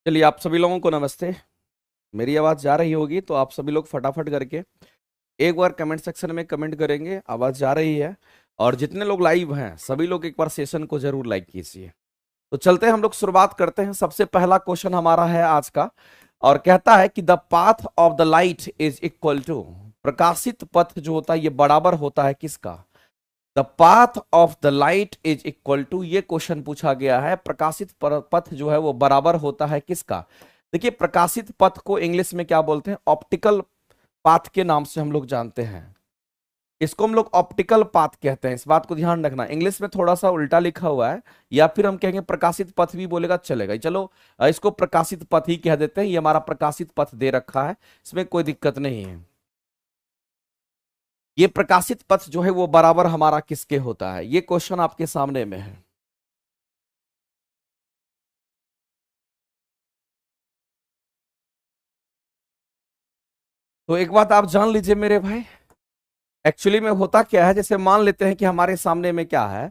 चलिए, आप सभी लोगों को नमस्ते। मेरी आवाज़ जा रही होगी तो आप सभी लोग फटाफट करके एक बार कमेंट सेक्शन में कमेंट करेंगे आवाज़ जा रही है। और जितने लोग लाइव हैं सभी लोग एक बार सेशन को जरूर लाइक कीजिए। तो चलते हैं, हम लोग शुरुआत करते हैं। सबसे पहला क्वेश्चन हमारा है आज का, और कहता है कि the path of the light is equal to, प्रकाशित पथ जो होता है ये बराबर होता है किसका? The path of the light is equal to, ये क्वेश्चन पूछा गया है, प्रकाशित पथ जो है वो बराबर होता है किसका? देखिए, प्रकाशित पथ को इंग्लिश में क्या बोलते हैं? ऑप्टिकल पाथ के नाम से हम लोग जानते हैं। इसको हम लोग ऑप्टिकल पाथ कहते हैं, इस बात को ध्यान रखना। इंग्लिश में थोड़ा सा उल्टा लिखा हुआ है, या फिर हम कहेंगे प्रकाशित पथ भी बोलेगा चलेगा। चलो, इसको प्रकाशित पथ ही कह देते हैं। ये हमारा प्रकाशित पथ दे रखा है, इसमें कोई दिक्कत नहीं है। ये प्रकाशित पथ जो है वो बराबर हमारा किसके होता है? ये क्वेश्चन आपके सामने में है। तो एक बात आप जान लीजिए मेरे भाई, एक्चुअली में होता क्या है, जैसे मान लेते हैं कि हमारे सामने में क्या है,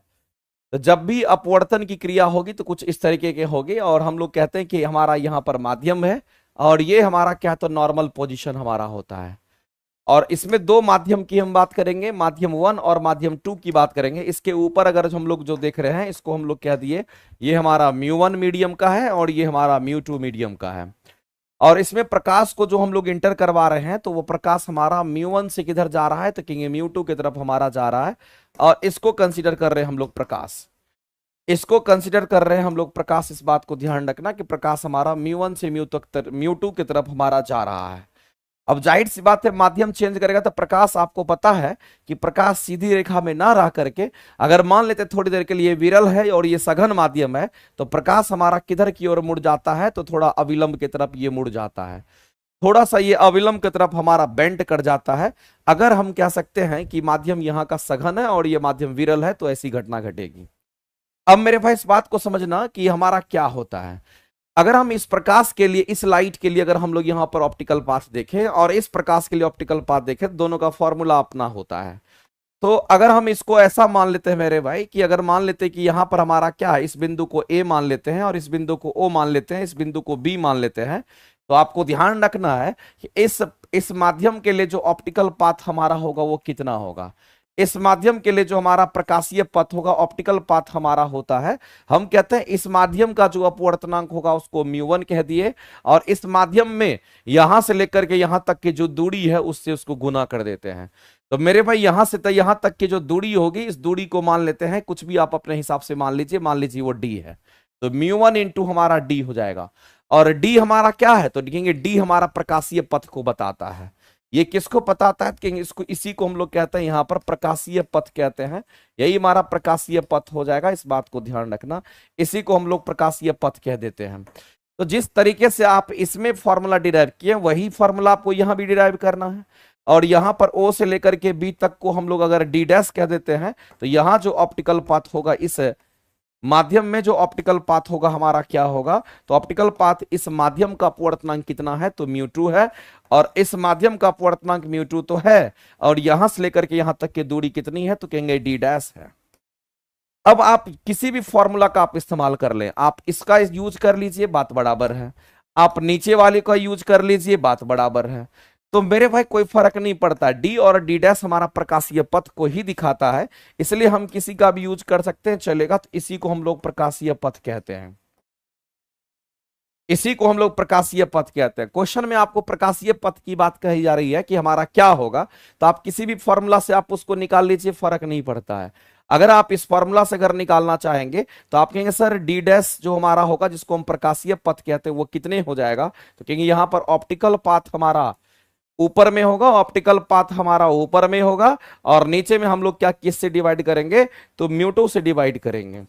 तो जब भी अपवर्तन की क्रिया होगी तो कुछ इस तरीके के होगी, और हम लोग कहते हैं कि हमारा यहाँ पर माध्यम है, और ये हमारा क्या, तो नॉर्मल पोजीशन हमारा होता है। और इसमें दो माध्यम की हम बात करेंगे, माध्यम 1 और माध्यम 2 की बात करेंगे। इसके ऊपर अगर हम लोग जो देख रहे हैं इसको हम लोग कह दिए ये हमारा म्यू 1 मीडियम का है और ये हमारा म्यू 2 मीडियम का है। और इसमें प्रकाश को जो हम लोग इंटर करवा रहे हैं तो वो प्रकाश हमारा म्यू 1 से किधर जा रहा है, तो कहेंगे म्यू 2 की तरफ हमारा जा रहा है। और इसको कंसीडर कर रहे हैं हम लोग प्रकाश, इसको कंसीडर कर रहे हैं हम लोग प्रकाश। इस बात को ध्यान रखना कि प्रकाश हमारा म्यू 1 से म्यू 2 की तरफ हमारा जा रहा है। अब जाहिर सी बात है, माध्यम चेंज करेगा तो प्रकाश, आपको पता है कि प्रकाश सीधी रेखा में ना रह करके, अगर मान लेते थोड़ी देर के लिए विरल है और ये सघन माध्यम है, तो प्रकाश हमारा किधर की ओर मुड़ जाता है, तो थोड़ा अविलंब की तरफ ये मुड़ जाता है। थोड़ा सा ये अविलंब की तरफ हमारा बेंड कर जाता है। अगर हम कह सकते हैं कि माध्यम यहाँ का सघन है और ये माध्यम विरल है तो ऐसी घटना घटेगी। अब मेरे भाई इस बात को समझना कि हमारा क्या होता है। अगर हम इस प्रकाश के लिए, इस लाइट के लिए अगर हम लोग यहां पर ऑप्टिकल पाथ देखें और इस प्रकाश के लिए ऑप्टिकल पाथ देखें, दोनों का फॉर्मूला अपना होता है। तो अगर हम इसको ऐसा मान लेते हैं मेरे भाई, कि अगर मान लेते हैं कि यहां पर हमारा क्या है, इस बिंदु को ए मान लेते हैं और इस बिंदु को ओ मान लेते हैं, इस बिंदु को बी मान लेते हैं, तो आपको ध्यान रखना है कि इस माध्यम के लिए जो ऑप्टिकल पाथ हमारा होगा वो कितना होगा। इस माध्यम के लिए जो हमारा प्रकाशीय पथ होगा, ऑप्टिकल पाथ हमारा होता है, हम कहते हैं इस माध्यम का जो अपवर्तनांक होगा उसको म्यू 1 कह दिए, और इस माध्यम में यहां से लेकर के यहां तक की जो दूरी है उससे उसको गुना कर देते हैं। तो मेरे भाई यहां से तो यहां तक की जो दूरी होगी, इस दूरी को मान लेते हैं, कुछ भी आप अपने हिसाब से मान लीजिए वो डी है। तो म्यू 1 इंटू हमारा डी हो जाएगा। और डी हमारा क्या है, तो देखेंगे डी हमारा प्रकाशीय पथ को बताता है। ये किसको बताता है, कि इसको, इसी को हम लोग कहते हैं यहां पर प्रकाशीय पथ कहते हैं। यही हमारा प्रकाशीय पथ हो जाएगा, इस बात को ध्यान रखना। इसी को हम लोग प्रकाशीय पथ कह देते हैं। तो जिस तरीके से आप इसमें फॉर्मूला डिराइव किए, वही फॉर्मूला आपको यहां भी डिराइव करना है। और यहां पर ओ से लेकर के बी तक को हम लोग अगर डी डैश कह देते हैं, तो यहां जो ऑप्टिकल पाथ होगा, इस माध्यम में जो ऑप्टिकल पाथ होगा हमारा क्या होगा, तो ऑप्टिकल पाथ इस माध्यम का अपवर्तनांक कितना है, तो म्यू 2 है। और इस माध्यम का अपवर्तनांक म्यू 2 तो है, और यहां से लेकर के यहां तक की दूरी कितनी है, तो कहेंगे डी डैश है। अब आप किसी भी फॉर्मूला का आप इस्तेमाल कर लें, आप इसका यूज कर लीजिए, बात बराबर है। आप नीचे वाले का यूज कर लीजिए, बात बराबर है। तो मेरे भाई कोई फर्क नहीं पड़ता, डी और डी डैश हमारा प्रकाशीय पथ को ही दिखाता है, इसलिए हम किसी का भी यूज कर सकते हैं, चलेगा। तो इसी को हम लोग प्रकाशीय पथ कहते हैं, इसी को हम लोग प्रकाशीय पथ कहते हैं। क्वेश्चन में आपको प्रकाशीय पथ की बात कही जा रही है कि हमारा क्या होगा, तो आप किसी भी फॉर्मूला से आप उसको निकाल लीजिए, फर्क नहीं पड़ता है। अगर आप इस फॉर्मूला से अगर निकालना चाहेंगे तो आप कहेंगे सर डी डैश जो हमारा होगा, जिसको हम प्रकाशीय पथ कहते हैं, वो कितने हो जाएगा, तो कहेंगे यहां पर ऑप्टिकल पाथ हमारा ऊपर में होगा, ऑप्टिकल पाथ हमारा ऊपर में होगा, और नीचे में हम लोग क्या, किससे डिवाइड करेंगे, तो म्यू 2 से डिवाइड करेंगे।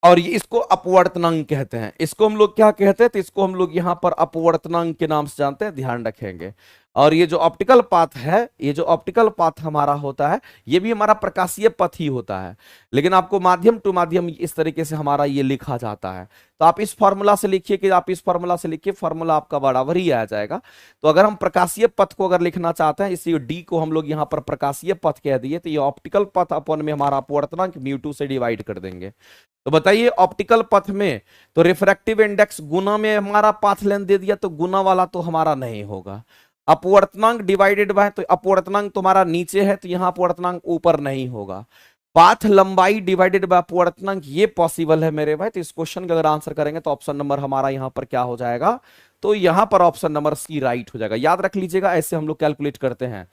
और ये इसको अपवर्तनांक कहते हैं। इसको हम लोग क्या कहते हैं, तो इसको हम लोग यहां पर अपवर्तनांक के नाम से जानते हैं, ध्यान रखेंगे। और ये जो ऑप्टिकल पाथ है, ये जो ऑप्टिकल पाथ हमारा होता है, ये भी हमारा प्रकाशीय पथ ही होता है, लेकिन आपको माध्यम टू माध्यम इस तरीके से हमारा ये लिखा जाता है। तो आप इस फॉर्मूला से लिखिए, कि आप इस फॉर्मूला से लिखिए, फॉर्मूला आपका बराबर ही आ जाएगा। तो अगर हम प्रकाशीय पथ को अगर लिखना चाहते हैं, इसी डी को हम लोग यहाँ पर प्रकाशीय पथ कह दिए, तो ये ऑप्टिकल पथ अपन में हमारा अपवर्तनांक म्यू 2 से डिवाइड कर देंगे। तो बताइए ऑप्टिकल पथ में तो रिफ्रैक्टिव इंडेक्स गुना में हमारा पाथ लेंथ दे दिया, तो गुना वाला तो हमारा नहीं होगा। अपवर्तनांक डिवाइडेड बाय, तो अपवर्तनांक तुम्हारा नीचे है तो यहां अपवर्तनांक ऊपर नहीं होगा। पाथ लंबाई डिवाइडेड बाय अपवर्तनांक, ये पॉसिबल है मेरे भाई। तो इस क्वेश्चन का अगर आंसर करेंगे तो ऑप्शन नंबर हमारा यहां पर क्या हो जाएगा, तो यहां पर ऑप्शन नंबर सी राइट हो जाएगा। याद रख लीजिएगा, ऐसे हम लोग कैलकुलेट करते हैं।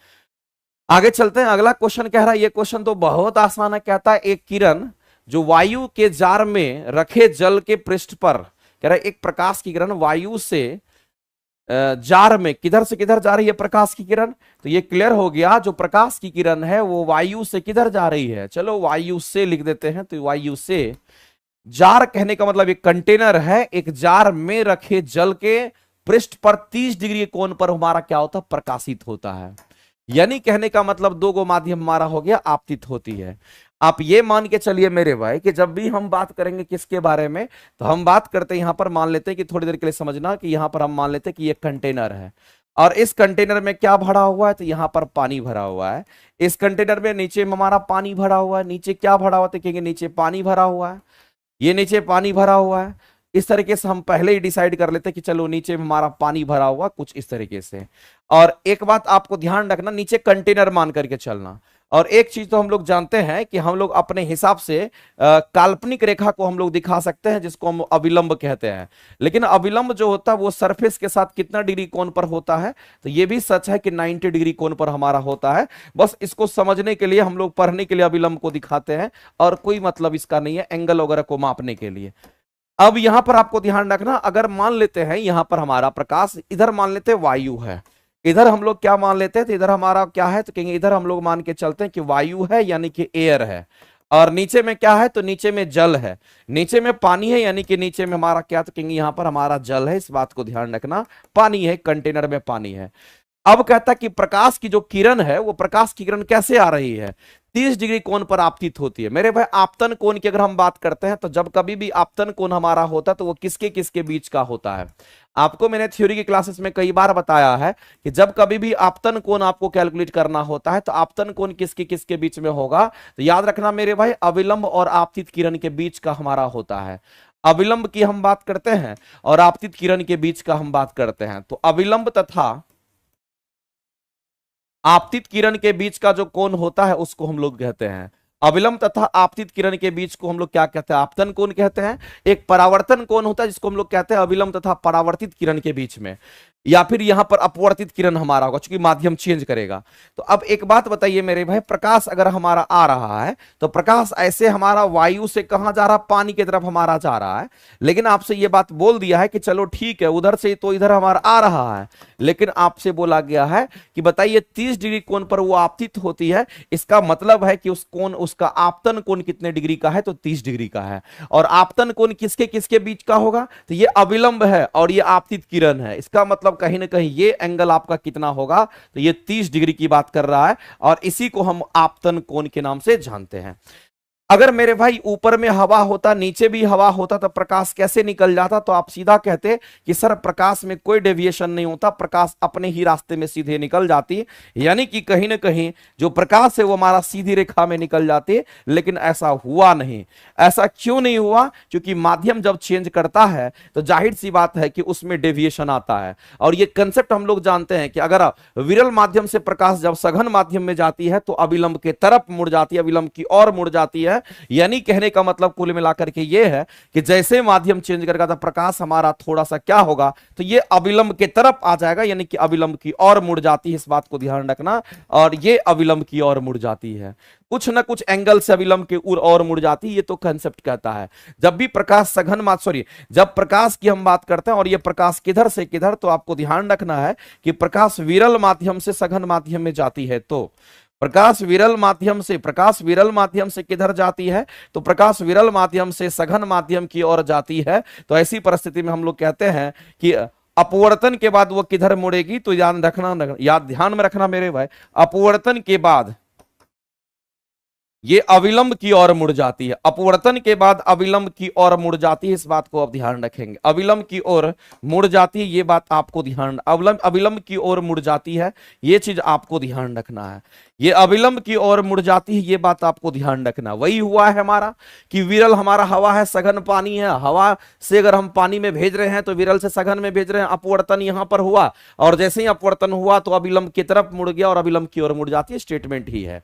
आगे चलते हैं, अगला क्वेश्चन कह रहा है, ये क्वेश्चन तो बहुत आसान है। कहता है एक किरण जो वायु के जार में रखे जल के पृष्ठ पर, कह रहा है एक प्रकाश की किरण वायु से जार में, किधर से किधर जा रही है प्रकाश की किरण, तो ये क्लियर हो गया। जो प्रकाश की किरण है वो वायु से किधर जा रही है, चलो वायु से लिख देते हैं। तो वायु से, जार कहने का मतलब एक कंटेनर है, एक जार में रखे जल के पृष्ठ पर 30 डिग्री कोण पर हमारा क्या होता है, प्रकाशित होता है। यानी कहने का मतलब दो गो माध्यम हमारा हो गया, आपतित होती है। आप ये मान के चलिए मेरे भाई कि जब भी हम बात करेंगे किसके बारे में, तो हम बात करते हैं, यहां पर मान लेते हैं कि थोड़ी देर के लिए समझना कि यहां पर हम मान लेते हैं कि ये कंटेनर है और इस कंटेनर में क्या भरा हुआ है, तो यहां पर पानी भरा हुआ है। इस कंटेनर में नीचे में हमारा पानी भरा हुआ है, नीचे क्या भरा हुआ है, कहेंगे नीचे पानी भरा हुआ है, ये नीचे पानी भरा हुआ है। इस तरीके से हम पहले ही डिसाइड कर लेते हैं कि चलो नीचे में हमारा पानी भरा हुआ, कुछ इस तरीके से। और एक बात आपको ध्यान रखना, नीचे कंटेनर मान करके चलना। और एक चीज तो हम लोग जानते हैं कि हम लोग अपने हिसाब से काल्पनिक रेखा को हम लोग दिखा सकते हैं, जिसको हम अविलंब कहते हैं। लेकिन अविलंब जो होता है वो सरफेस के साथ कितना डिग्री कोण पर होता है, तो ये भी सच है कि 90 डिग्री कोण पर हमारा होता है। बस इसको समझने के लिए हम लोग पढ़ने के लिए अविलंब को दिखाते हैं, और कोई मतलब इसका नहीं है एंगल वगैरह को मापने के लिए। अब यहां पर आपको ध्यान रखना, अगर मान लेते हैं यहां पर हमारा प्रकाश, इधर मान लेते हैं वायु है, इधर हम लोग क्या मान लेते हैं, तो इधर हमारा क्या है, तो कहेंगे इधर हम लोग मान के चलते हैं कि वायु है यानी कि एयर है। और नीचे में क्या है, तो नीचे में जल है, नीचे में पानी है यानी कि नीचे में हमारा क्या, तो कहेंगे यहां पर हमारा जल है। इस बात को ध्यान रखना, पानी है, कंटेनर में पानी है। अब कहता कि प्रकाश की जो किरण है, वो प्रकाश की किरण कैसे आ रही है, 30 डिग्री कोण पर आपतित होती है। मेरे भाई आपतन कोण की अगर हम बात करते हैं, तो जब कभी भी आपतन कोण हमारा होता है तो वो किसके किसके बीच का होता है। आपको मैंने थ्योरी की क्लासेस में कई बार बताया है कि जब कभी भी आपतन कोण आपको कैलकुलेट करना होता है, तो आपतन कोण किसके किसके बीच में होगा, तो याद रखना मेरे भाई अविलंब और आपतित किरण के बीच का हमारा होता है। अविलंब की हम बात करते हैं और आपतित किरण के बीच का हम बात करते हैं। तो अविलंब तथा आपतित किरण के बीच का जो कोण होता है उसको हम लोग कहते हैं अविलंब, तथा आपतित किरण के बीच को हम लोग क्या कहते हैं, आपतन कोण कहते हैं। एक परावर्तन कोण होता है जिसको हम लोग कहते हैं अविलंब तथा परावर्तित किरण के बीच में, या फिर यहां पर अपवर्तित किरण हमारा होगा, क्योंकि माध्यम चेंज करेगा। तो अब एक बात बताइए मेरे भाई, प्रकाश अगर हमारा आ रहा है तो प्रकाश ऐसे हमारा वायु से कहां जा रहा, पानी की तरफ हमारा जा रहा है। लेकिन आपसे यह बात बोल दिया है कि चलो ठीक है उधर से तो इधर हमारा आ रहा है, लेकिन आपसे बोला गया है कि बताइए 30 डिग्री कोण पर वो आपतित होती है। इसका मतलब है कि उस कोण, उसका आपतन कोण कितने डिग्री का है, तो 30 डिग्री का है। और आपतन कोण किसके किसके बीच का होगा, तो ये अविलंब है और ये आपतित किरण है। इसका मतलब कहीं ना कहीं ये एंगल आपका कितना होगा, तो ये 30 डिग्री की बात कर रहा है, और इसी को हम आपतन कोण के नाम से जानते हैं। अगर मेरे भाई ऊपर में हवा होता, नीचे भी हवा होता, तो प्रकाश कैसे निकल जाता, तो आप सीधा कहते कि सर प्रकाश में कोई डेविएशन नहीं होता, प्रकाश अपने ही रास्ते में सीधे निकल जाती। यानी कि कहीं ना कहीं जो प्रकाश है वो हमारा सीधी रेखा में निकल जाती। लेकिन ऐसा हुआ नहीं। ऐसा क्यों नहीं हुआ, क्योंकि माध्यम जब चेंज करता है तो जाहिर सी बात है कि उसमें डेविएशन आता है। और ये कंसेप्ट हम लोग जानते हैं कि अगर विरल माध्यम से प्रकाश जब सघन माध्यम में जाती है तो अविलंब के तरफ मुड़ जाती है, अविलंब की ओर मुड़ जाती है। यानी कहने का मतलब कुल मिलाकर के ये है कि जैसे माध्यम चेंज करेगा तो प्रकाश हमारा थोड़ा सा क्या होगा, तो ये अविलंब के तरफ आ जाएगा, यानी कि अविलंब की ओर मुड़ जाती है। इस बात को ध्यान रखना। और ये अविलंब की ओर मुड़ जाती है, कुछ ना कुछ एंगल से अविलंब की ओर मुड़ जाती है। ये तो कंसेप्ट कहता है जब भी प्रकाश सघन जब प्रकाश की हम बात करते हैं और ये प्रकाश किधर से किधर, तो आपको ध्यान रखना है कि प्रकाश विरल माध्यम से सघन माध्यम में जाती है, तो प्रकाश विरल माध्यम से किधर जाती है, तो प्रकाश विरल माध्यम से सघन माध्यम की ओर जाती है। तो ऐसी परिस्थिति में हम लोग कहते हैं कि अपवर्तन के बाद वो किधर मुड़ेगी, तो ध्यान में रखना मेरे भाई, अपवर्तन के बाद ये अविलंब की ओर मुड़ जाती है, अपवर्तन के बाद अविलंब की ओर मुड़ जाती है, इस बात को आप ध्यान रखेंगे। अविलंब की ओर मुड़ जाती है, ये बात आपको ध्यान, अविलंब की ओर मुड़ जाती है, ये चीज आपको ध्यान रखना है। ये अविलंब की ओर मुड़ जाती है, ये बात आपको ध्यान रखना। वही हुआ है हमारा कि विरल हमारा हवा है, सघन पानी है, हवा से अगर हम पानी में भेज रहे हैं तो विरल से सघन में भेज रहे हैं, अपवर्तन यहां पर हुआ और जैसे ही अपवर्तन हुआ तो अविलंब की तरफ मुड़ गया और अविलंब की ओर मुड़ जाती है, स्टेटमेंट ही है।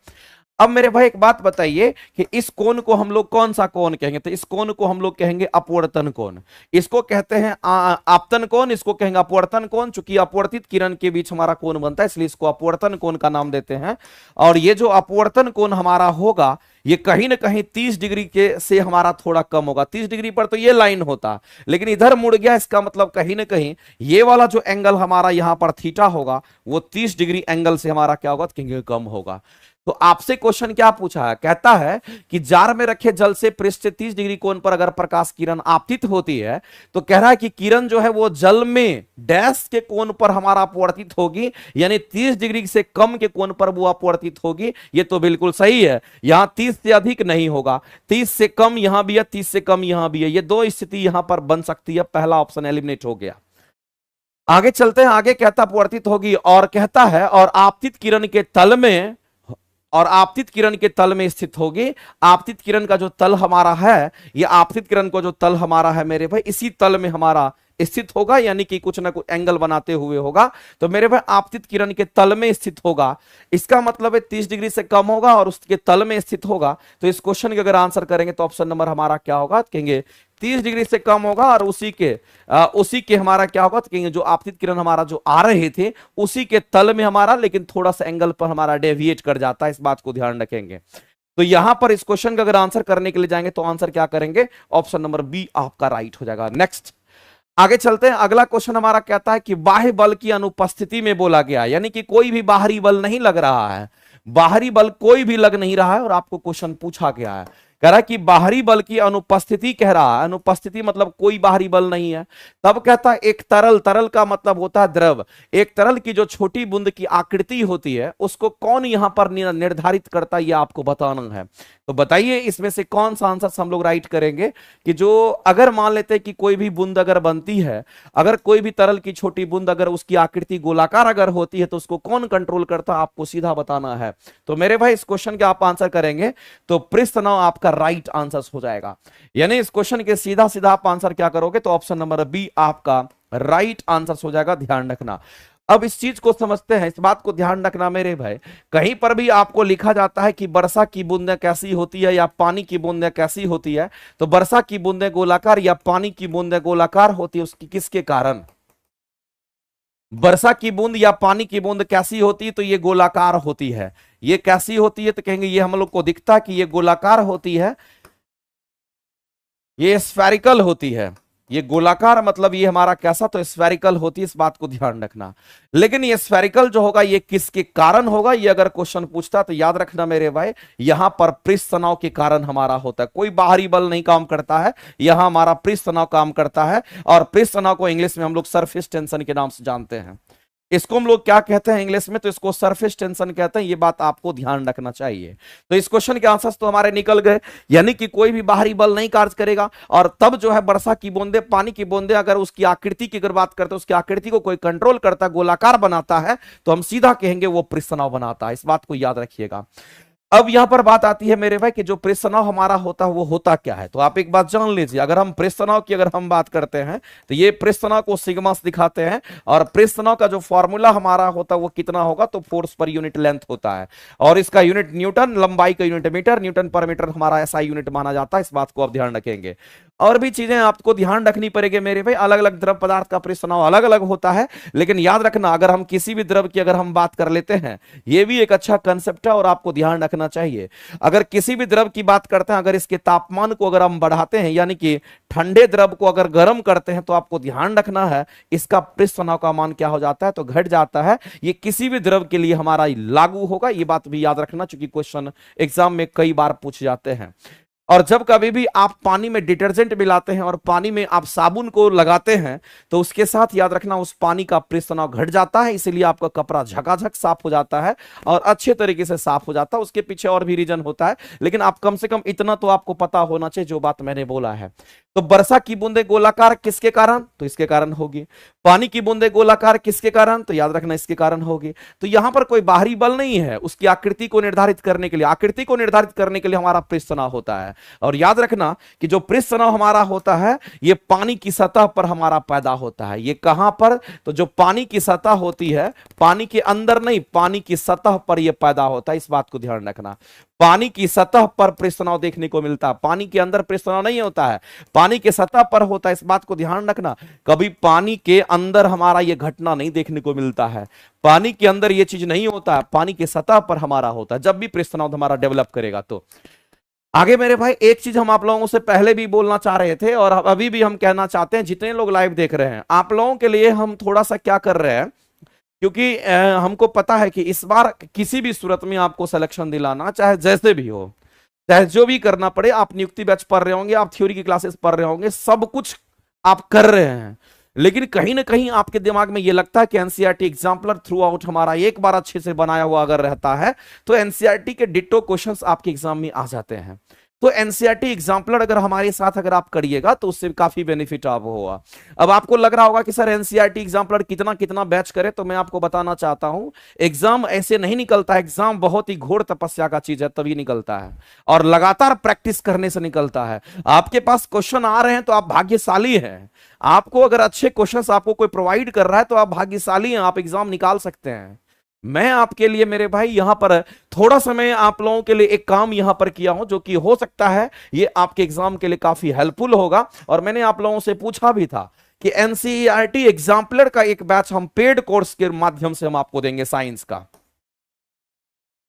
अब मेरे भाई एक बात बताइए कि इस कोण को हम लोग कौन सा कोण कहेंगे? तो इस कोण को हम लोग कहेंगे अपवर्तन कोण। इसको कहते हैं आपतन कोण, इसको कहेंगे अपवर्तन कोण। चूंकि अपवर्तित किरण के बीच हमारा कोण बनता है इसलिए इसको अपवर्तन कोण का नाम देते हैं। और ये जो अपवर्तन कोण हमारा होगा ये कहीं ना कहीं 30 डिग्री के से हमारा थोड़ा कम होगा। 30 डिग्री पर तो ये लाइन होता, लेकिन इधर मुड़ गया, इसका मतलब कहीं ना कहीं ये वाला जो एंगल हमारा यहां पर थीटा होगा वो 30 डिग्री एंगल से हमारा क्या होगा? कहेंगे कम होगा। तो आपसे क्वेश्चन क्या पूछा है? कहता है कि जार में रखे जल से पृष्ठ से 30 डिग्री कोण पर अगर प्रकाश किरण आपतित होती है तो कह रहा है कि किरण जो है वो जल में डैश के कोण पर हमारा अपवर्तित होगी, यानी 30 डिग्री से कम के कोण पर वो अपवर्तित होगी। ये तो बिल्कुल सही है, यहां 30 से अधिक नहीं होगा, 30 से कम यहां भी है, 30 से कम यहां भी है, ये दो स्थिति यहां पर बन सकती है। पहला ऑप्शन एलिमिनेट हो गया। आगे चलते हैं, आगे कहता अपवर्तित होगी और कहता है और आपतित किरण के तल में, और आपतित किरण के तल में स्थित होगी। आपतित किरण का जो तल हमारा है, ये आपतित किरण को जो तल हमारा है मेरे भाई इसी तल में हमारा स्थित होगा, यानी कि कुछ ना कुछ एंगल बनाते हुए होगा। तो मेरे भाई आपतित किरण के तल में स्थित होगा, इसका मतलब है 30 डिग्री से कम होगा और उसके तल में स्थित होगा। तो इस क्वेश्चन के अगर आंसर करेंगे तो ऑप्शन नंबर हमारा क्या होगा? कहेंगे 30 डिग्री से कम होगा और उसी के हमारा क्या होगा? तो कहेंगे जो आपतित किरण हमारा जो आ रहे थे उसी के तल में हमारा, लेकिन थोड़ा सा एंगल पर हमारा डेविएट कर जाता है, इस बात को ध्यान रखेंगे। तो यहां पर इस क्वेश्चन का अगर आंसर करने के लिए जाएंगे तो आंसर क्या करेंगे? ऑप्शन नंबर बी आपका राइट हो जाएगा। नेक्स्ट आगे चलते हैं, अगला क्वेश्चन हमारा कहता है कि बाह्य बल की अनुपस्थिति में बोला गया, यानी कि कोई भी बाहरी बल नहीं लग रहा है, बाहरी बल कोई भी लग नहीं रहा है और आपको क्वेश्चन पूछा गया है। कह रहा है कि बाहरी बल की अनुपस्थिति, कह रहा है अनुपस्थिति मतलब कोई बाहरी बल नहीं है। तब कहता है एक तरल, तरल का मतलब होता है द्रव, एक तरल की जो छोटी बूंद की आकृति होती है उसको कौन यहां पर निर्धारित करता है, ये आपको बताना है। तो बताइए इसमें से कौन सा आंसर हम लोग राइट करेंगे कि जो अगर मान लेते हैं कि कोई भी बूंद अगर बनती है, अगर कोई भी तरल की छोटी बूंद अगर उसकी आकृति गोलाकार अगर होती है तो उसको कौन कंट्रोल करता है, आपको सीधा बताना है। तो मेरे भाई इस क्वेश्चन के आप आंसर करेंगे तो पृष्ठ तनाव आपका राइट आंसर हो जाएगा। यानी इस क्वेश्चन के सीधा सीधा आप आंसर क्या करोगे? तो ऑप्शन नंबर बी आपका राइट आंसर हो जाएगा, ध्यान रखना। अब इस चीज को समझते हैं, इस बात को ध्यान रखना मेरे भाई, कहीं पर भी आपको लिखा जाता है कि वर्षा की बूंदें कैसी होती है या पानी की बूंदें कैसी होती है, तो वर्षा की बूंदें गोलाकार या पानी की बूंदें गोलाकार होती है, उसकी किसके कारण? वर्षा की बूंद या पानी की बूंद कैसी होती है? तो ये गोलाकार होती है। ये कैसी होती है? तो कहेंगे ये हम लोग को दिखता है कि ये गोलाकार होती है, ये स्फेरिकल होती है। ये गोलाकार मतलब ये हमारा कैसा? तो स्फेरिकल होती है, इस बात को ध्यान रखना। लेकिन ये स्फेरिकल जो होगा ये किसके कारण होगा? ये अगर क्वेश्चन पूछता तो याद रखना मेरे भाई, यहां पर पृष्ठ तनाव के कारण हमारा होता है, कोई बाहरी बल नहीं काम करता है, यहां हमारा पृष्ठ तनाव काम करता है। और पृष्ठ तनाव को इंग्लिश में हम लोग सरफेस टेंशन के नाम से जानते हैं। इसको हम लोग क्या कहते हैं इंग्लिश में? तो इसको सरफेस टेंशन कहते हैं, ये बात आपको ध्यान रखना चाहिए। तो इस क्वेश्चन के आंसर्स तो हमारे निकल गए, यानी कि कोई भी बाहरी बल नहीं कार्य करेगा। और तब जो है वर्षा की बूंदे, पानी की बूंदे अगर उसकी आकृति की अगर बात करते हैं, उसकी आकृति को कोई कंट्रोल करता है, गोलाकार बनाता है, तो हम सीधा कहेंगे वो पृष्ठ तनाव बनाता है। इस बात को याद रखिएगा। अब यहां पर बात आती है मेरे भाई कि जो पृष्ठ तनाव हमारा होता है वो होता क्या है? तो आप एक बात जान लीजिए, अगर हम पृष्ठ तनाव की अगर हम बात करते हैं तो ये पृष्ठ तनाव को सिग्मा से दिखाते हैं, और पृष्ठ तनाव का जो फॉर्मूला हमारा होता है वो कितना होगा? तो फोर्स पर यूनिट लेंथ होता है, और इसका यूनिट न्यूटन, लंबाई का यूनिट मीटर, न्यूटन पर मीटर हमारा ऐसा यूनिट माना जाता है। इस बात को आप ध्यान रखेंगे। और भी चीजें आपको ध्यान रखनी पड़ेगी मेरे भाई, अलग अलग द्रव पदार्थ का पृष्ठ तनाव अलग अलग होता है, लेकिन याद रखना अगर हम किसी भी द्रव की अगर हम बात कर लेते हैं, ये भी एक अच्छा कंसेप्ट है और आपको ध्यान रखना चाहिए। अगर किसी भी द्रव की बात करते हैं, अगर इसके तापमान को अगर हम बढ़ाते हैं, यानी कि ठंडे द्रव को अगर गर्म करते हैं, तो आपको ध्यान रखना है इसका पृष्ठ तनाव का मान क्या हो जाता है? तो घट जाता है। ये किसी भी द्रव के लिए हमारा लागू होगा, ये बात भी याद रखना, चूंकि क्वेश्चन एग्जाम में कई बार पूछ जाते हैं। और जब कभी भी आप पानी में डिटर्जेंट मिलाते हैं और पानी में आप साबुन को लगाते हैं तो उसके साथ याद रखना उस पानी का पृष्ठ तनाव घट जाता है, इसीलिए आपका कपड़ा झकाझक साफ हो जाता है और अच्छे तरीके से साफ हो जाता है। उसके पीछे और भी रीजन होता है, लेकिन आप कम से कम इतना तो आपको पता होना चाहिए जो बात मैंने बोला है। तो वर्षा की बूंदे गोलाकार किसके कारण? तो इसके कारण होगी। पानी की बूंदे गोलाकार किसके कारण? तो याद रखना इसके कारण होगी। तो यहां पर कोई बाहरी बल नहीं है, उसकी आकृति को निर्धारित करने के लिए, आकृति को निर्धारित करने के लिए हमारा पृष्ठ तनाव होता है। और याद रखना कि जो पृष्ठ तनाव हमारा होता है ये पानी की सतह पर हमारा पैदा होता है। ये कहां पर? तो जो पानी की सतह होती है, पानी के अंदर नहीं, पानी की सतह पर यह पैदा होता है। इस बात को ध्यान रखना, पानी की सतह पर पृष्ठ तनाव देखने को मिलता है, पानी के अंदर पृष्ठ तनाव नहीं होता है, पानी के सतह पर होता है। इस बात को ध्यान रखना, कभी पानी के अंदर हमारा यह घटना नहीं देखने को मिलता है, पानी के अंदर यह चीज नहीं होता है, पानी के सतह पर हमारा होता है जब भी पृष्ठ तनाव हमारा डेवलप करेगा। तो आगे मेरे भाई एक चीज हम आप लोगों से पहले भी बोलना चाह रहे थे और अभी भी हम कहना चाहते हैं, जितने लोग लाइव देख रहे हैं आप लोगों के लिए हम थोड़ा सा क्या कर रहे हैं, क्योंकि हमको पता है कि इस बार किसी भी सूरत में आपको सिलेक्शन दिलाना, चाहे जैसे भी हो, चाहे जो भी करना पड़े, आप नियुक्ति बैच पढ़ रहे होंगे, आप थ्योरी की क्लासेस पढ़ रहे होंगे, सब कुछ आप कर रहे हैं, लेकिन कहीं ना कहीं आपके दिमाग में यह लगता है कि एनसीईआरटी एग्जाम्पलर थ्रू आउट हमारा एक बार अच्छे से बनाया हुआ अगर रहता है तो एनसीईआरटी के डिट्टो क्वेश्चंस आपके एग्जाम में आ जाते हैं। तो एनसीईआरटी एग्जाम्पलर अगर हमारे साथ अगर आप करिएगा तो उससे काफी बेनिफिट आप होगा। अब आपको लग रहा होगा कि सर एनसीईआरटी एग्जाम्पलर कितना कितना बैच करे, तो मैं आपको बताना चाहता हूं एग्जाम ऐसे नहीं निकलता है, एग्जाम बहुत ही घोर तपस्या का चीज है तभी निकलता है और लगातार प्रैक्टिस करने से निकलता है। आपके पास क्वेश्चन आ रहे हैं तो आप भाग्यशाली हैं, आपको अगर अच्छे क्वेश्चंस आपको कोई प्रोवाइड कर रहा है तो आप भाग्यशाली हैं, आप एग्जाम निकाल सकते हैं। मैं आपके लिए मेरे भाई यहां पर थोड़ा समय आप लोगों के लिए एक काम यहां पर किया हूं जो कि हो सकता है ये आपके एग्जाम के लिए काफी हेल्पफुल होगा। और मैंने आप लोगों से पूछा भी था कि एनसीईआरटी एग्जाम्पलर का एक बैच हम पेड कोर्स के माध्यम से हम आपको देंगे, साइंस का।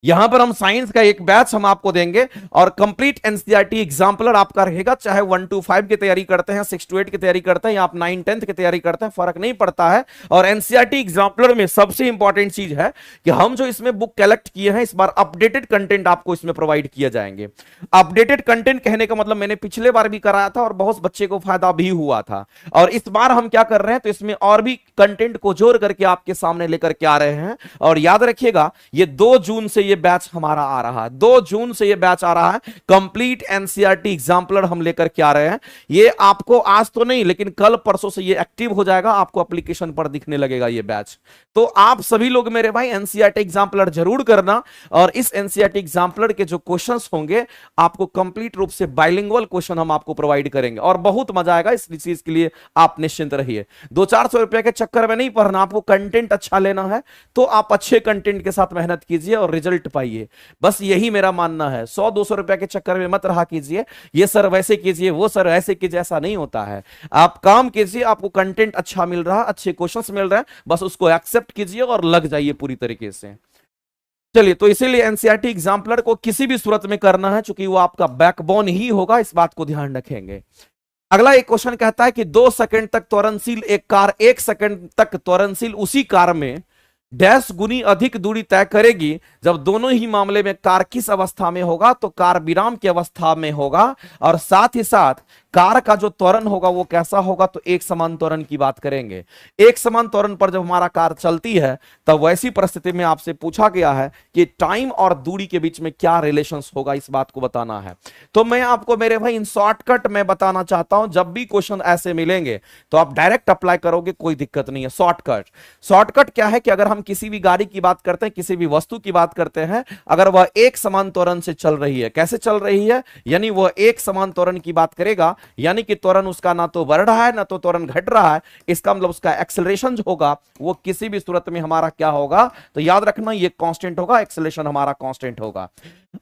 यहां पर हम साइंस का एक बैच हम आपको देंगे और कंप्लीट एनसीईआरटी एग्जाम्पलर आपका रहेगा, चाहे 1 to 5 की तैयारी करते हैं, 6 to 8 की तैयारी करते हैं या आप 9 10th की तैयारी करते हैं, फर्क नहीं पड़ता है। और एनसीईआरटी एग्जाम्पलर में सबसे इंपॉर्टेंट चीज है कि हम जो इसमें बुक कलेक्ट किए हैं इस बार अपडेटेड कंटेंट आपको इसमें प्रोवाइड किए जाएंगे। अपडेटेड कंटेंट कहने का मतलब मैंने पिछले बार भी कराया था और बहुत बच्चे को फायदा भी हुआ था, और इस बार हम क्या कर रहे हैं तो इसमें और भी कंटेंट को जोड़ करके आपके सामने लेकर के आ रहे हैं। और याद रखिएगा ये 2 जून से ये बैच हमारा आ रहा है, 2 जून से ये बैच आ रहा है, कंप्लीट एनसीईआरटी एग्जाम्पलर हम लेकर के आ रहे हैं। ये आपको आज तो नहीं लेकिन कल परसों से ये एक्टिव हो जाएगा, आपको एप्लीकेशन पर दिखने लगेगा ये बैच। तो आप सभी लोग मेरे भाई एनसीईआरटी एग्जाम्पलर जरूर करना, और इस एनसीईआरटी एग्जाम्पलर के जो क्वेश्चंस होंगे आपको कंप्लीट रूप से बाइलिंगुअल क्वेश्चन हम आपको प्रोवाइड करेंगे और बहुत मजा आएगा। इस चीज के लिए आप निश्चिंत रहिए, 200-400 रुपए के चक्कर में नहीं पढ़ना, आपको कंटेंट अच्छा लेना है तो आप अच्छे कंटेंट के साथ मेहनत कीजिए और रिजल्ट पाइए। बस यही मेरा मानना है, 100-200 रुपए के चक्कर में मत रहा कीजिए, ये सर वैसे कीजिए वो सर ऐसे कीजिए, ऐसा नहीं होता है। आप काम कीजिए, आपको कंटेंट अच्छा मिल रहा है, अच्छे क्वेश्चंस मिल रहे हैं, बस उसको एक्सेप्ट कीजिए और लग जाइए पूरी तरीके से। चलिए, तो इसीलिए एनसीईआरटी एग्जाम्पलर को किसी भी सूरत में करना है क्योंकि वो आपका बैकबोन ही होगा, इस बात को ध्यान रखेंगे। अगला एक क्वेश्चन कहता है कि 2 सेकंड तक त्वरणशील एक कार 1 सेकंड तक त्वरणशील उसी कार में डैश गुनी अधिक दूरी तय करेगी जब दोनों ही मामले में कार किस अवस्था में होगा? तो कार विराम की अवस्था में होगा, और साथ ही साथ कार का जो त्वरण होगा वो कैसा होगा? तो एक समान त्वरण की बात करेंगे। एक समान त्वरण पर जब हमारा कार चलती है तब वैसी परिस्थिति में आपसे पूछा गया है कि टाइम और दूरी के बीच में क्या रिलेशंस होगा, इस बात को बताना है। तो मैं आपको मेरे भाई इन शॉर्टकट में बताना चाहता हूं, जब भी क्वेश्चन ऐसे मिलेंगे तो आप डायरेक्ट अप्लाई करोगे, कोई दिक्कत नहीं है। शॉर्टकट क्या है कि अगर हम किसी भी गाड़ी की बात करते हैं, किसी भी वस्तु की बात करते हैं, अगर वह एक समान त्वरण से चल रही है, कैसे चल रही है? यानी वह एक समान त्वरण की बात करेगा, यानी कि त्वरण उसका ना तो बढ़ रहा है ना तो त्वरण घट रहा है, इसका मतलब उसका एक्सेलरेशन जो होगा वो किसी भी सूरत में हमारा क्या होगा? तो याद रखना ये कांस्टेंट होगा, एक्सेलरेशन हमारा कांस्टेंट होगा।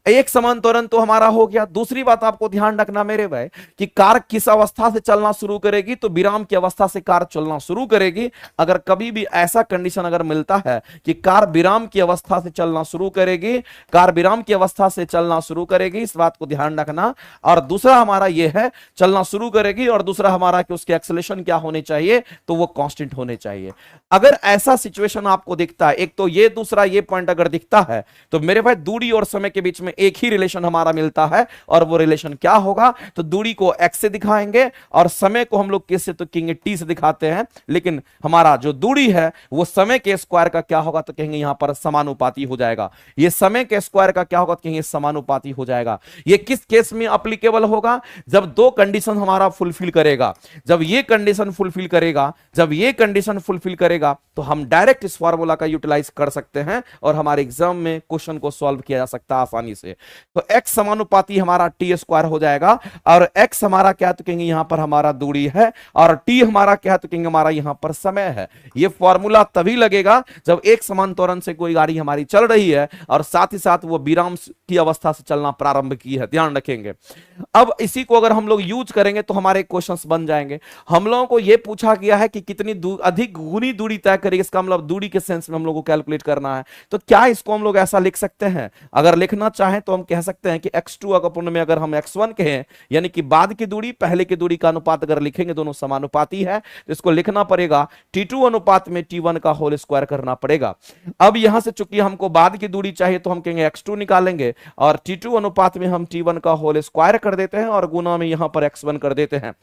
एक समान त्वरण तो हमारा हो गया। दूसरी बात आपको ध्यान रखना मेरे भाई कि कार किस अवस्था से चलना शुरू करेगी? तो विराम की अवस्था से कार चलना शुरू करेगी। अगर कभी भी ऐसा कंडीशन अगर मिलता है कि कार विराम की अवस्था से चलना शुरू करेगी, कार विराम की अवस्था से चलना शुरू करेगी, इस बात को ध्यान रखना। और दूसरा हमारा यह है, चलना शुरू करेगी, और दूसरा हमारा कि उसके एक्सेलरेशन क्या होने चाहिए, तो वो कांस्टेंट होने चाहिए। अगर ऐसा सिचुएशन आपको दिखता है, एक तो ये, दूसरा ये पॉइंट अगर दिखता है, तो मेरे भाई दूरी और समय के बीच में एक ही रिलेशन हमारा मिलता है, और वो रिलेशन क्या होगा, तो दूरी को x से दिखाएंगे और समय को हम लोग किससे, तो कहेंगे t से दिखाते हैं, लेकिन हमारा जो दूरी है वो समय के स्क्वायर का क्या होगा, तो कहेंगे यहां पर समानुपाती हो जाएगा। ये समय के स्क्वायर का क्या होगा, तो कहेंगे समानुपाती हो जाएगा। ये किस केस में अप्लीकेबल होगा, जब दो कंडीशन हमारा फुलफिल करेगा। जब ये कंडीशन फुलफिल करेगा, जब ये कंडीशन फुलफिल करेगा, तो हम डायरेक्ट इस फार्मूला का यूटिलाइज कर सकते हैं और हमारे एग्जाम में क्वेश्चन को सॉल्व किया जा सकता है आसानी से। तो x समानुपाती हमारा टी स्क्वायर हो जाएगा, और x हमारा क्या, तो कहेंगे यहां पर हमारा दूरी है, और t हमारा क्या, तो कहेंगे हमारा यहां पर समय है। ये फॉर्मूला तभी लगेगा जब एक समान त्वरण से कोई गाड़ी हमारी चल रही है और साथ ही साथ वो विराम की अवस्था से चलना प्रारंभ की है, ध्यान रखेंगे। अब इसी को अगर हम लोग यूज करेंगे तो हमारे क्वेश्चंस बन जाएंगे। हम लोगों को यह पूछा गया है कि कितनी अधिक गुनी दूरी तय करेगी, इसका मतलब दूरी के सेंस में हम लोग को कैलकुलेट करना है। तो क्या इसको हम लोग ऐसा लिख सकते हैं, अगर लिखना चाहें तो हम कह सकते हैं कि x2 अपूर्ण में अगर हम x1 कहें, यानी कि बाद की दूरी पहले की दूरी का अनुपात अगर लिखेंगे, दोनों समानुपाती है, तो इसको लिखना पड़ेगा t2 अनुपात में t1 का होल स्क्वायर करना पड़ेगा। अब यहां से चूंकि हमको बाद की दूरी चाहिए तो हम कहेंगे x2 निकालेंगे, और t2 अनुपात में हम t1 का होल स्क्वायर कर देते हैं और गुना में यहां पर x1 कर देते हैं।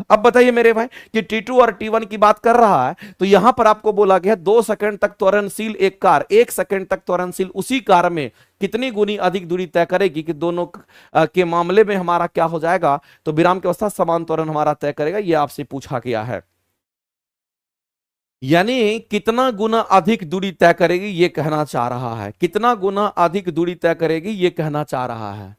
अब बताइए मेरे भाई कि t2 और t1 की बात कर रहा है, तो यहां पर आपको बोला गया 2 सेकंड तक त्वरणशील एक कार 1 सेकंड तक त्वरणशील उसी कार में कितनी गुनी अधिक दूरी तय करेगी, कि दोनों के मामले में हमारा क्या हो जाएगा, तो विराम की अवस्था समान त्वरण हमारा तय करेगा। यह आपसे पूछा गया है, यानी कितना गुना अधिक दूरी तय करेगी ये कहना चाह रहा है, कितना गुना अधिक दूरी तय करेगी ये कहना चाह रहा है।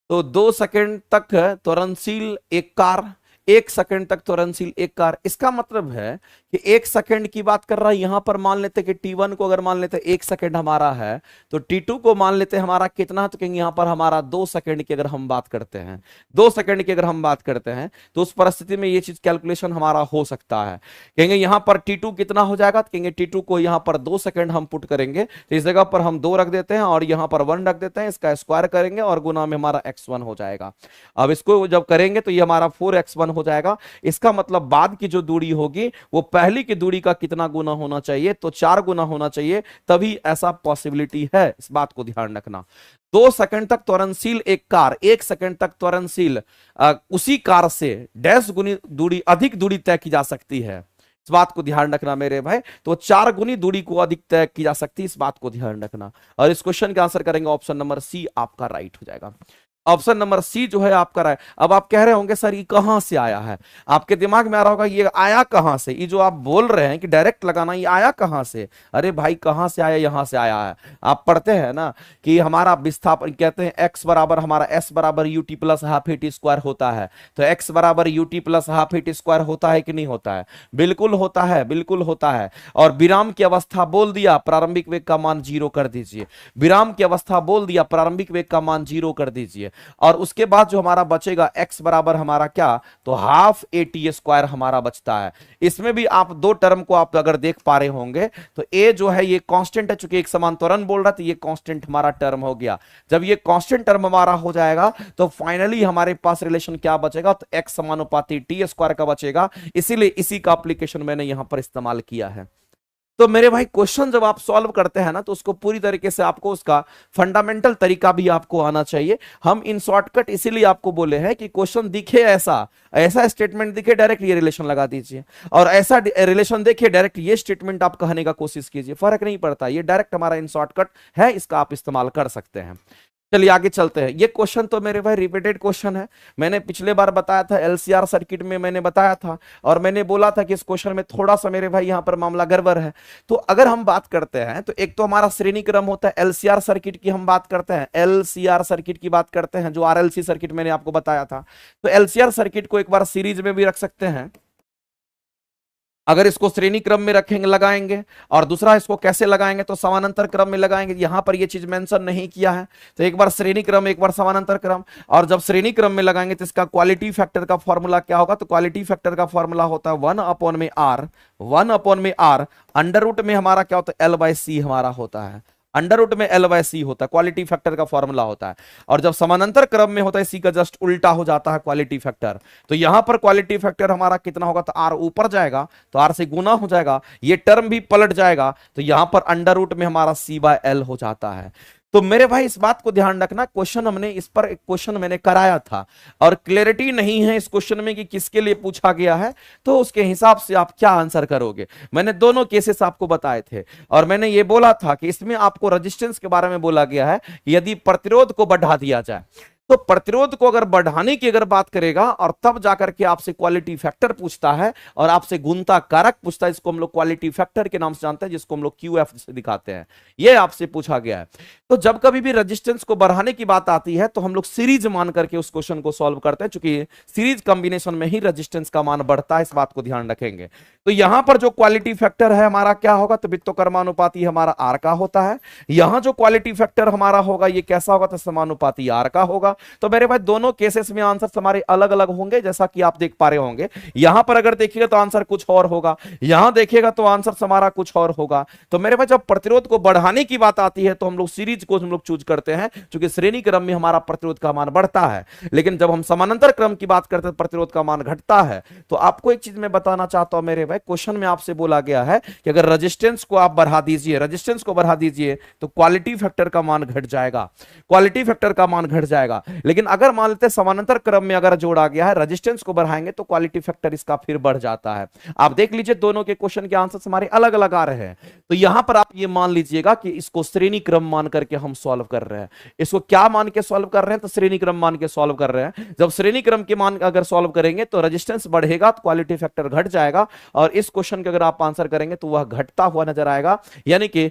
तो 2 सेकंड तक त्वरणशील एक कार, 1 सेकंड तक त्वरणशील एक कार, इसका मतलब है कि 1 सेकंड की बात कर रहा है। यहां पर मान लेते कि t1 को अगर मान लेते 1 सेकंड हमारा है, तो t2 को मान लेते हमारा कितना, तो कहेंगे यहां पर हमारा 2 सेकंड की अगर हम बात करते हैं, 2 सेकंड की अगर हम बात करते हैं, तो उस परिस्थिति में ये चीज कैलकुलेशन हमारा हो सकता है। कहेंगे यहां पर t2 कितना हो जाएगा, तो कहेंगे t2 को यहां पर 2 सेकंड हम पुट करेंगे, तो इस जगह पर हम 2 रख देते हैं और यहां पर 1 रख देते हैं, इसका स्क्वायर करेंगे और गुना में हमारा x1 हो जाएगा। अब इसको जब करेंगे तो ये हमारा 4x1 हो जाएगा। इसका मतलब बाद की जो दूरी होगी वो पहली की दूरी का कितना गुना होना चाहिए, तो 4 गुना होना चाहिए, तभी ऐसा पॉसिबिलिटी है, इस बात को ध्यान रखना। 2 सेकंड तक त्वरणशील एक कार 1 सेकंड तक त्वरणशील उसी कार से डैश गुनी दूरी अधिक दूरी तय की जा सकती है, इस बात को ध्यान रखना मेरे भाई। तो 4 गुनी दूरी को अधिक तय की जा सकती है, इस बात को ध्यान रखना। और इस क्वेश्चन का आंसर करेंगे ऑप्शन नंबर सी, आपका राइट हो जाएगा। ऑप्शन नंबर सी जो है आपका राइट। अब आप कह रहे होंगे सर ये कहां से आया है, आपके दिमाग में आ रहा होगा ये आया कहां से, ये जो आप बोल रहे हैं कि डायरेक्ट लगाना, ये आया कहां से। अरे भाई कहां से आया, यहां से आया है। आप पढ़ते हैं ना कि हमारा विस्थापन कहते हैं x बराबर हमारा s बराबर ut plus half hit square होता है, तो x बराबर ut plus half hit square होता है कि नहीं होता है, बिल्कुल होता है, बिल्कुल होता है। और विराम की अवस्था बोल दिया, प्रारंभिक वेग का मान 0 कर दीजिए, विराम की अवस्था बोल दिया, प्रारंभिक वेग का मान 0 कर दीजिए, और उसके बाद जो हमारा बचेगा x बराबर हमारा क्या, तो हाफ at स्क्वायर हमारा बचता है। इसमें भी आप 2 टर्म को आप अगर देख पा रहे होंगे, तो a जो है ये कांस्टेंट है, चूंकि एक समान त्वरण बोल रहा था, ये कांस्टेंट हमारा टर्म हो गया। जब ये कांस्टेंट टर्म हमारा हो जाएगा तो फाइनली हमारे पास रिलेशन क्या बचेगा, तो x समानुपाती t स्क्वायर का बचेगा। इसीलिए इसी का एप्लीकेशन मैंने यहां पर इस्तेमाल किया है। तो मेरे भाई क्वेश्चन जब आप सॉल्व करते हैं ना, तो उसको पूरी तरीके से आपको उसका फंडामेंटल तरीका भी आपको आना चाहिए। हम इन शॉर्टकट इसीलिए आपको बोले हैं कि क्वेश्चन दिखे ऐसा, ऐसा स्टेटमेंट दिखे डायरेक्ट ये रिलेशन लगा दीजिए, और ऐसा रिलेशन देखिए डायरेक्ट ये स्टेटमेंट आप कहने का कोशिश कीजिए, फर्क नहीं पड़ता, ये डायरेक्ट हमारा इन शॉर्टकट है, इसका आप इस्तेमाल कर सकते हैं। चलिए आगे चलते हैं। ये क्वेश्चन तो मेरे भाई रिपीटेड क्वेश्चन है, मैंने पिछले बार बताया था एलसीआर सर्किट में, मैंने बताया था और मैंने बोला था कि इस क्वेश्चन में थोड़ा सा मेरे भाई यहां पर मामला गड़बड़ है। तो अगर हम बात करते हैं तो एक तो हमारा श्रेणी क्रम होता है, एलसीआर सर्किट की हम बात करते हैं, एलसीआर सर्किट की बात करते हैं, जो आरएलसी सर्किट मैंने आपको बताया था। तो एलसीआर सर्किट को एक बार सीरीज में भी रख सकते हैं, अगर इसको श्रेणी क्रम में रखेंगे लगाएंगे, और दूसरा इसको कैसे लगाएंगे, तो समानांतर क्रम में लगाएंगे। यहां पर ये चीज मेंशन नहीं किया है, तो एक बार श्रेणी क्रम एक बार समानांतर क्रम। और जब श्रेणी क्रम में लगाएंगे तो इसका क्वालिटी फैक्टर का फॉर्मूला क्या होगा, तो क्वालिटी फैक्टर का फॉर्मूला होता है 1/r, 1/r अंडर रूट में हमारा क्या होता है L/C हमारा होता है। अंडर रूट में एल बाय सी होता है, क्वालिटी फैक्टर का फॉर्मूला होता है। और जब समानांतर क्रम में होता है सी का जस्ट उल्टा हो जाता है क्वालिटी फैक्टर। तो यहां पर क्वालिटी फैक्टर हमारा कितना होगा, तो आर ऊपर जाएगा तो आर से गुना हो जाएगा, ये टर्म भी पलट जाएगा, तो यहां पर अंडर रूट में हमारा सी बाय एल हो जाता है। तो मेरे भाई इस बात को ध्यान रखना, क्वेश्चन हमने इस पर एक क्वेश्चन मैंने कराया था और क्लैरिटी नहीं है इस क्वेश्चन में कि किसके लिए पूछा गया है, तो उसके हिसाब से आप क्या आंसर करोगे। मैंने दोनों केसेस आपको बताए थे और मैंने ये बोला था कि इसमें आपको रेजिस्टेंस के बारे में बोला गया है कि यदि प्रतिरोध को बढ़ा दिया जाए, तो प्रतिरोध को अगर बढ़ाने की अगर बात करेगा और तब जाकर के आपसे क्वालिटी फैक्टर पूछता है और आपसे गुणता कारक पूछता है, इसको हम लोग क्वालिटी फैक्टर के नाम से जानते हैं, जिसको हम लोग क्यूएफ से दिखाते हैं, ये आपसे पूछा गया है। तो जब कभी भी रेजिस्टेंस को बढ़ाने की बात आती है तो हम लोग सीरीज मान करके उस क्वेश्चन को सॉल्व करते हैं, क्योंकि सीरीज कॉम्बिनेशन में ही रेजिस्टेंस का मान बढ़ता है, इस बात को ध्यान रखेंगे। तो यहां पर जो क्वालिटी फैक्टर है हमारा क्या होगा, तो वित्तोकर्मानुपाती हमारा आर का होता है। यहां जो क्वालिटी फैक्टर हमारा होगा ये कैसा होगा, तो समानुपाती आर का होगा। तो मेरे भाई दोनों केसेस में आंसर हमारे अलग अलग होंगे, जैसा कि आप देख पा रहे होंगे। यहां पर अगर देखिएगा तो आंसर कुछ और होगा, यहां देखिएगा तो आंसर हमारा कुछ और होगा। तो मेरे भाई जब प्रतिरोध को बढ़ाने की बात आती है तो हम लोग सीरीज को हम लोग चूज करते हैं, क्योंकि श्रेणी क्रम में हमारा प्रतिरोध का मान बढ़ता है। लेकिन जब हम समानांतर क्रम की बात करते हैं प्रतिरोध का मान घटता है। तो आपको एक चीज मैं बताना चाहता हूं मेरे भाई, क्वेश्चन में आपसे बोला गया है कि अगर रेजिस्टेंस को आप बढ़ा दीजिए, रेजिस्टेंस को बढ़ा दीजिए तो क्वालिटी फैक्टर का मान घट जाएगा, क्वालिटी फैक्टर का मान घट जाएगा। लेकिन अगर मान लेते हैं समानांतर क्रम में अगर जोड़ा गया है, रेजिस्टेंस को बढ़ाएंगे तो क्वालिटी फैक्टर इसका फिर बढ़ जाता है। आप देख लीजिए दोनों के क्वेश्चन के आंसर हमारे अलग अलग आ रहे हैं। तो यहां पर आप ये मान लीजिएगा कि इसको श्रेणी क्रम मान करके हम सॉल्व कर रहे हैं। इसको क्या मान के सॉल्व कर रहे हैं, तो श्रेणी क्रम मान के सॉल्व कर रहे हैं। जब श्रेणी क्रम के मान अगर सॉल्व करेंगे तो रेजिस्टेंस बढ़ेगा तो क्वालिटी फैक्टर घट जाएगा, और इस क्वेश्चन के अगर आप आंसर करेंगे तो वह घटता हुआ नजर आएगा, यानी कि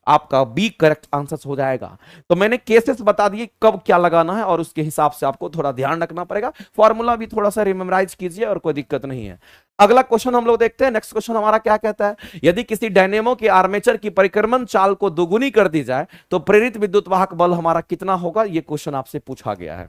आपका बी करेक्ट आंसर हो जाएगा। तो मैंने केसेस बता दिए कब क्या लगाना है और उसके हिसाब से आपको थोड़ा ध्यान रखना पड़ेगा। फॉर्मूला भी थोड़ा सा रिमेमराइज कीजिए और कोई दिक्कत नहीं है। अगला क्वेश्चन हम लोग देखते हैं। नेक्स्ट क्वेश्चन हमारा क्या कहता है, यदि किसी डायनेमो के आर्मेचर की परिक्रमण चाल को दोगुनी कर दी जाए तो प्रेरित विद्युत वाहक बल हमारा कितना होगा, यह क्वेश्चन आपसे पूछा गया है।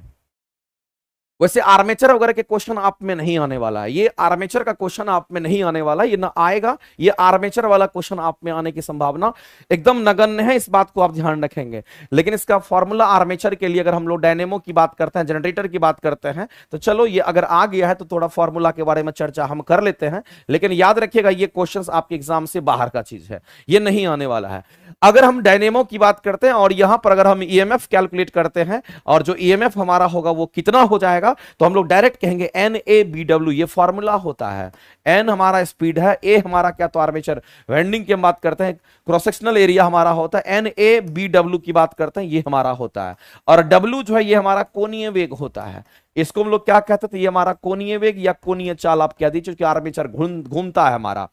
वैसे आर्मेचर वगैरह के क्वेश्चन आप में नहीं आने वाला है, ये आर्मेचर का क्वेश्चन आप में नहीं आने वाला, ये ना आएगा। ये आर्मेचर वाला क्वेश्चन आप में आने की संभावना एकदम नगण्य है, इस बात को आप ध्यान रखेंगे। लेकिन इसका फॉर्मूला आर्मेचर के लिए अगर हम लोग डायनेमो की बात करते हैं, जनरेटर की बात करते हैं, तो चलो ये अगर आ गया है तो थोड़ा फॉर्मूला के बारे में चर्चा हम कर लेते हैं। लेकिन याद रखिएगा ये क्वेश्चन आपके एग्जाम से बाहर का चीज है, ये नहीं आने वाला है। अगर हम डायनेमो की बात करते हैं और यहां पर अगर हम ईएमएफ कैलकुलेट करते हैं और जो ईएमएफ हमारा होगा वो कितना हो जाएगा, तो हम लोग डायरेक्ट कहेंगे एन ए बी डब्ल्यू, ये फॉर्मूला होता है। एन हमारा स्पीड है, ए हमारा क्या, तो आर्मेचर वाइंडिंग की हम बात करते हैं, क्रॉस सेक्शनल एरिया हमारा होता है। एन ए बी डब्ल्यू की बात करते हैं, ये हमारा होता है। और डब्ल्यू जो है ये हमारा कोणीय वेग होता है। इसको हम लोग क्या कहते थे, ये हमारा कोणीय वेग या कोणीय चाल आप कह दीजिए, क्योंकि आर्मेचर घूमता है हमारा।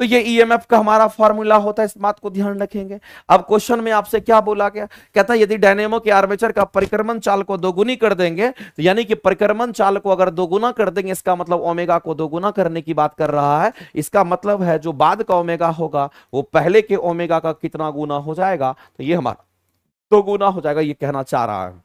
तो ये ईएमएफ का हमारा फॉर्मूला होता है, इस बात को ध्यान रखेंगे। अब क्वेश्चन में आपसे क्या बोला गया, कहता है यदि डायनेमो के आर्मेचर का परिक्रमण चाल को दोगुनी कर देंगे, तो यानी कि परिक्रमण चाल को अगर दोगुना कर देंगे, इसका मतलब ओमेगा को दोगुना करने की बात कर रहा है। इसका मतलब है जो बाद का ओमेगा होगा वो पहले के ओमेगा का कितना गुना हो जाएगा, तो ये हमारा दोगुना हो जाएगा, ये कहना चाह रहा है।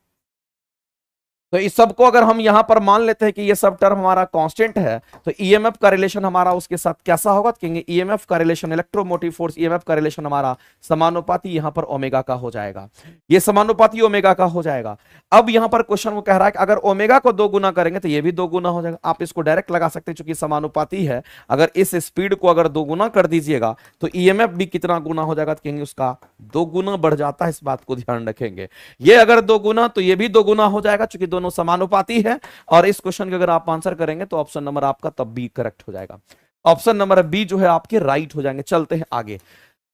तो इस सब को अगर हम यहां पर मान लेते हैं कि ये सब टर्म हमारा कांस्टेंट है, तो ईएमएफ का रिलेशन हमारा उसके साथ कैसा होगा, तो कहेंगे ईएमएफ का रिलेशन, इलेक्ट्रोमोटिव फोर्स ईएमएफ का रिलेशन हमारा समानुपाती यहां पर ओमेगा का हो जाएगा, ये समानुपाती ओमेगा का हो जाएगा। अब यहां पर क्वेश्चन वो कह रहा है कि अगर ओमेगा को 2 गुना करेंगे तो ये भी 2 गुना हो जाएगा। आप इसको डायरेक्ट लगा सकते हैं, चूंकि समानुपाती है। अगर इस स्पीड को अगर 2 गुना कर दीजिएगा तो ईएमएफ भी कितना गुना हो जाएगा, तो कहेंगे उसका 2 गुना बढ़ जाता है, इस बात को ध्यान रखेंगे। ये अगर 2 गुना तो ये भी 2 गुना हो जाएगा, चूंकि दोनों समानुपाती है। और इस क्वेश्चन के अगर आप आंसर करेंगे तो ऑप्शन नंबर आपका तब बी करेक्ट हो जाएगा। ऑप्शन नंबर बी जो है आपके राइट हो जाएंगे। चलते हैं आगे।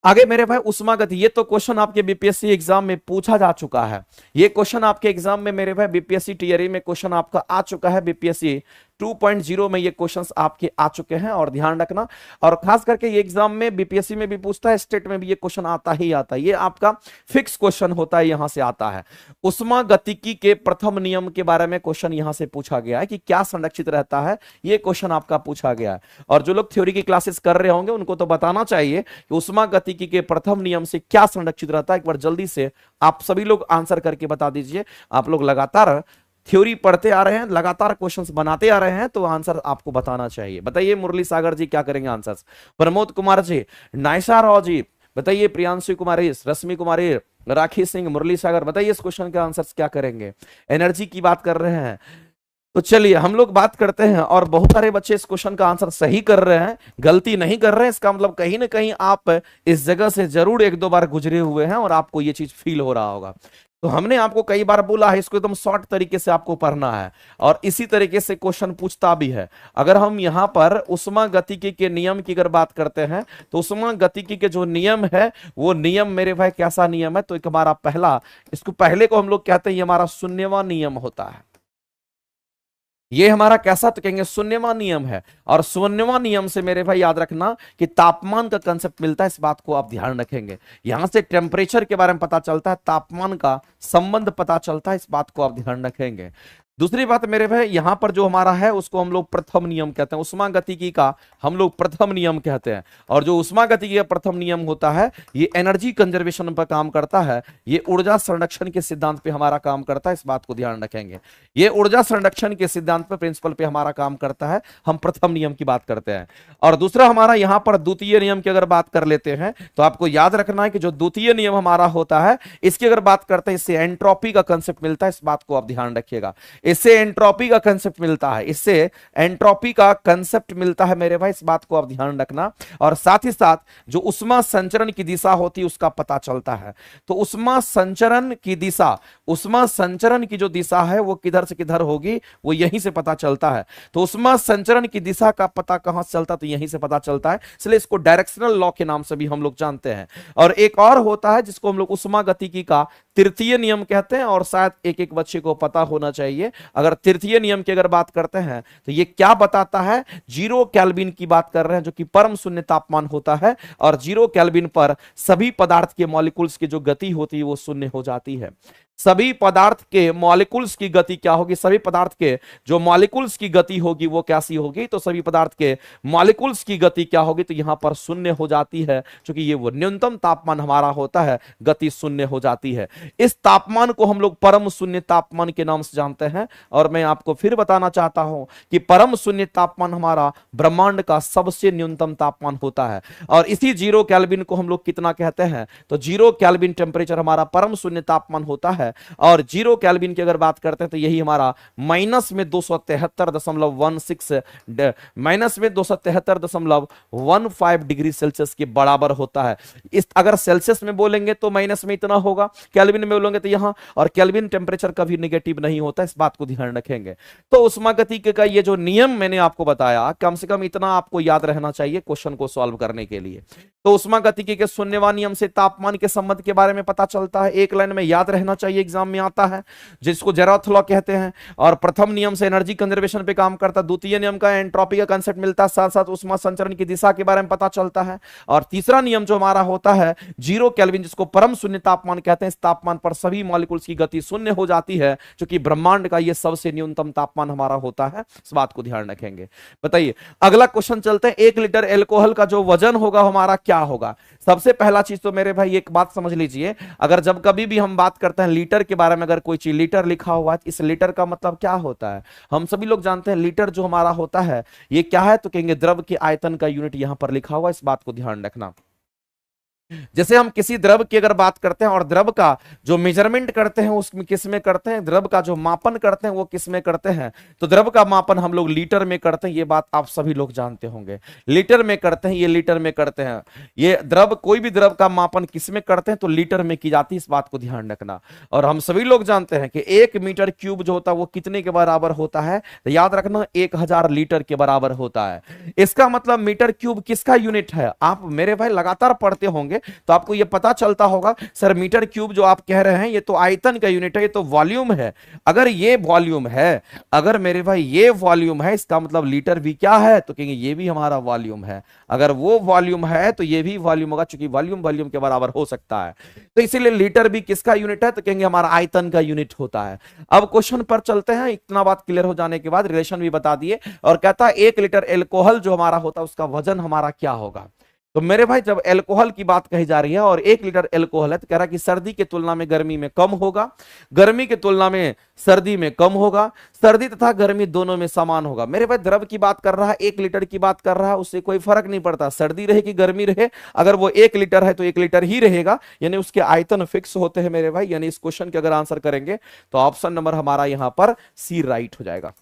आगे मेरे भाई उष्मा गति, ये तो क्वेश्चन आपके बीपीएससी एग्जाम में पूछा जा चुका है। ये क्वेश्चन आपके एग्जाम में मेरे भाई बीपीएससी टीआरई में क्वेश्चन आपका आ चुका है। बीपीएससी 2.0 में ये क्वेश्चंस आपके आ चुके हैं, और ध्यान रखना। और खास करके ये एग्जाम में बीपीएससी में भी पूछता है, स्टेट में भी ये क्वेश्चन आता ही आता है। ये आपका फिक्स क्वेश्चन होता है, यहां से आता है। उष्मा गतिकी के प्रथम नियम के बारे में क्वेश्चन यहां से पूछा गया है कि क्या संरक्षित रहता है, ये क्वेश्चन आपका पूछा गया है। और जो लोग थ्योरी की क्लासेस कर रहे होंगे उनको तो बताना चाहिए कि उष्मा गतिकी के प्रथम नियम से क्या संरक्षित रहता है। एक बार जल्दी से आप सभी लोग आंसर करके बता दीजिए। आप लोग लगातार थ्योरी पढ़ते आ रहे हैं, लगातार क्वेश्चंस बनाते आ रहे हैं, तो आंसर आपको बताना चाहिए। बताइए मुरली सागर जी क्या करेंगे आंसर, प्रमोद कुमार जी, नायसा राव जी, बताइए प्रियांशु कुमारी, रश्मि कुमारी, राखी सिंह, मुरली सागर, बताइए इस क्वेश्चन के आंसर्स क्या करेंगे। एनर्जी की बात कर रहे हैं, तो चलिए हम लोग बात करते हैं। और बहुत सारे बच्चे इस क्वेश्चन का आंसर सही कर रहे हैं, गलती नहीं कर रहे हैं। इसका मतलब कहीं ना कहीं आप इस जगह से जरूर एक दो बार गुजरे हुए हैं और आपको ये चीज फील हो रहा होगा। तो हमने आपको कई बार बोला है इसको एकदम शॉर्ट तरीके से आपको पढ़ना है, और इसी तरीके से क्वेश्चन पूछता भी है। अगर हम यहां पर उष्मा गतिकी के नियम की अगर बात करते हैं, तो उष्मा गतिकी के जो नियम है वो नियम मेरे भाई कैसा नियम है, तो एक हमारा पहला, इसको पहले को हम लोग कहते हैं ये हमारा शून्यवां नियम होता है। ये हमारा कैसा, तो कहेंगे शून्यवां नियम है। और शून्यवां नियम से मेरे भाई याद रखना कि तापमान का कंसेप्ट मिलता है, इस बात को आप ध्यान रखेंगे। यहां से टेम्परेचर के बारे में पता चलता है, तापमान का संबंध पता चलता है, इस बात को आप ध्यान रखेंगे। दूसरी बात मेरे भाई, यहां पर जो हमारा है उसको हम लोग प्रथम नियम कहते हैं, उष्मा गतिकी का हम लोग प्रथम नियम कहते हैं। और जो उष्मा गतिकी का प्रथम नियम होता है ये एनर्जी कंजर्वेशन पर काम करता है, ये ऊर्जा संरक्षण के सिद्धांत पे हमारा काम करता है, इस बात को ध्यान रखेंगे। ये ऊर्जा संरक्षण के सिद्धांत पे, प्रिंसिपल पे हमारा काम करता है, हम प्रथम नियम की बात करते हैं। और दूसरा हमारा यहां पर द्वितीय नियम की अगर बात कर लेते हैं, तो आपको याद रखना है कि जो द्वितीय नियम हमारा होता है इसकी अगर बात करते हैं, इससे एंट्रोपी का कंसेप्ट मिलता है, इस बात को आप ध्यान रखिएगा। इससे एंट्रोपी का कंसेप्ट मिलता है, इससे एंट्रोपी का कंसेप्ट मिलता है मेरे भाई, इस बात को आप ध्यान रखना। और साथ ही साथ जो उष्मा संचरण की दिशा होती है उसका पता चलता है। तो उष्मा संचरण की दिशा, उष्मा संचरण की जो दिशा है वो किधर से किधर होगी, वो यहीं से पता चलता है। तो उष्मा संचरण की दिशा का पता कहां से चलता है, तो यहीं से पता चलता है, इसलिए इसको डायरेक्शनल लॉ के नाम से भी हम लोग जानते हैं। और एक और होता है जिसको हम लोग उष्मा गतिकी का तृतीय नियम कहते हैं, और शायद एक एक बच्चे को पता होना चाहिए। अगर तृतीय नियम की अगर बात करते हैं तो ये क्या बताता है, 0 केल्विन की बात कर रहे हैं, जो कि परम शून्य तापमान होता है। और 0 केल्विन पर सभी पदार्थ के मॉलिक्यूल्स की जो गति होती है वो शून्य हो जाती है। सभी पदार्थ के मॉलिक्यूल्स की गति क्या होगी, सभी पदार्थ के जो मॉलिक्यूल्स की गति होगी वो कैसी होगी, तो सभी पदार्थ के मॉलिक्यूल्स की गति क्या होगी, तो यहां पर शून्य हो जाती है, क्योंकि ये वो न्यूनतम तापमान हमारा होता है, गति शून्य हो जाती है। इस तापमान को हम लोग परम शून्य तापमान के नाम से जानते हैं। और मैं आपको फिर बताना चाहता हूं कि परम शून्य तापमान हमारा ब्रह्मांड का सबसे न्यूनतम तापमान होता है। और इसी 0 केल्विन को हम लोग कितना कहते हैं, तो 0 केल्विन टेम्परेचर हमारा परम शून्य तापमान होता है। और 0 केल्विन की अगर बात करते हैं तो यही हमारा माइनस में 273.16 माइनस में 273.15 डिग्री सेल्सियस के बराबर होता है। इस अगर सेल्सियस में बोलेंगे तो माइनस में इतना होगा, केल्विन में बोलेंगे तो यहां, और केल्विन टेम्परेचर कभी नेगेटिव नहीं होता, इस बात को ध्यान रखेंगे। तो उष्मागतिकी का ये जो नियम मैंने आपको बताया, कम से कम इतना आपको याद रहना चाहिए क्वेश्चन को सॉल्व करने के लिए। तो उष्मागतिकी के शून्यवां नियम से तापमान के संबंध के बारे में पता चलता है, एक लाइन में याद रहना चाहिए, एग्जाम में आता है, जिसको जेरॉथ लॉ कहते हैं। और प्रथम नियम से एनर्जी कंजर्वेशन पे काम करता है, द्वितीय नियम का एंट्रोपी का कंसेप्ट मिलता है, साथ साथ उष्मा संचरण की दिशा के बारे में पता चलता है। और तीसरा नियम जो हमारा होता है 0 केल्विन, जिसको परम शून्य तापमान कहते हैं, इस तापमान पर सभी मॉलिक्यूल्स की गति शून्य हो जाती है, क्योंकि ब्रह्मांड का यह सबसे न्यूनतम तापमान हमारा होता है, इस बात को ध्यान रखेंगे। बताइए अगला क्वेश्चन चलते हैं, 1 लीटर एल्कोहल का जो वजन होगा हमारा क्या होगा। सबसे पहला चीज तो मेरे भाई एक बात समझ लीजिए, अगर जब कभी भी हम बात करते हैं लीटर के बारे में, अगर कोई चीज लीटर लिखा हुआ है, इस लीटर का मतलब क्या होता है, हम सभी लोग जानते हैं लीटर जो हमारा होता है ये क्या है, तो कहेंगे द्रव के आयतन का यूनिट यहां पर लिखा हुआ है, इस बात को ध्यान रखना। जैसे हम किसी द्रव की अगर बात करते हैं और द्रव का जो मेजरमेंट करते हैं उसमें किस में करते हैं, द्रव का जो मापन करते हैं वो किस में करते हैं, तो द्रव का मापन हम लोग लीटर में करते हैं, ये बात आप सभी लोग जानते होंगे, लीटर में करते हैं, ये लीटर में करते हैं। ये द्रव, कोई भी द्रव का मापन किस में करते हैं, तो लीटर में की जाती है, इस बात को ध्यान रखना। और हम सभी लोग जानते हैं कि 1 मीटर क्यूब जो होता है वो कितने के बराबर होता है, तो याद रखना 1000 लीटर के बराबर होता है। इसका मतलब मीटर क्यूब किसका यूनिट है, आप मेरे भाई लगातार पढ़ते होंगे तो आपको यह पता चलता होगा, सर मीटर क्यूब जो आप कह रहे हैं ये तो आयतन का यूनिट है, ये तो वॉल्यूम है। अगर ये वॉल्यूम है, अगर मेरे भाई ये वॉल्यूम है, इसका मतलब लीटर भी क्या है, तो कहेंगे ये भी हमारा वॉल्यूम है। अगर वो वॉल्यूम है तो ये भी वॉल्यूम होगा, क्योंकि वॉल्यूम वॉल्यूम के बराबर हो सकता है, तो इसीलिए लीटर भी किसका यूनिट है, तो कहेंगे हमारा आयतन का यूनिट होता है। अब क्वेश्चन पर चलते हैं, इतना बात क्लियर हो जाने के बाद रिलेशन भी बता दिए, और कहता है 1 लीटर एल्कोहल जो हमारा होता है उसका वजन हमारा क्या होगा। तो मेरे भाई जब एल्कोहल की बात कही जा रही है और 1 लीटर एल्कोहल है तो कह रहा है कि सर्दी की तुलना में गर्मी में कम होगा, गर्मी की तुलना में सर्दी में कम होगा, सर्दी तथा गर्मी दोनों में समान होगा। मेरे भाई द्रव की बात कर रहा है, 1 लीटर की बात कर रहा है, उससे कोई फर्क नहीं पड़ता, सर्दी रहे कि गर्मी रहे, अगर वो 1 लीटर है तो 1 लीटर ही रहेगा, यानी उसके आयतन फिक्स होते हैं मेरे भाई। यानी इस क्वेश्चन के अगर आंसर करेंगे तो ऑप्शन नंबर हमारा यहां पर सी राइट हो जाएगा।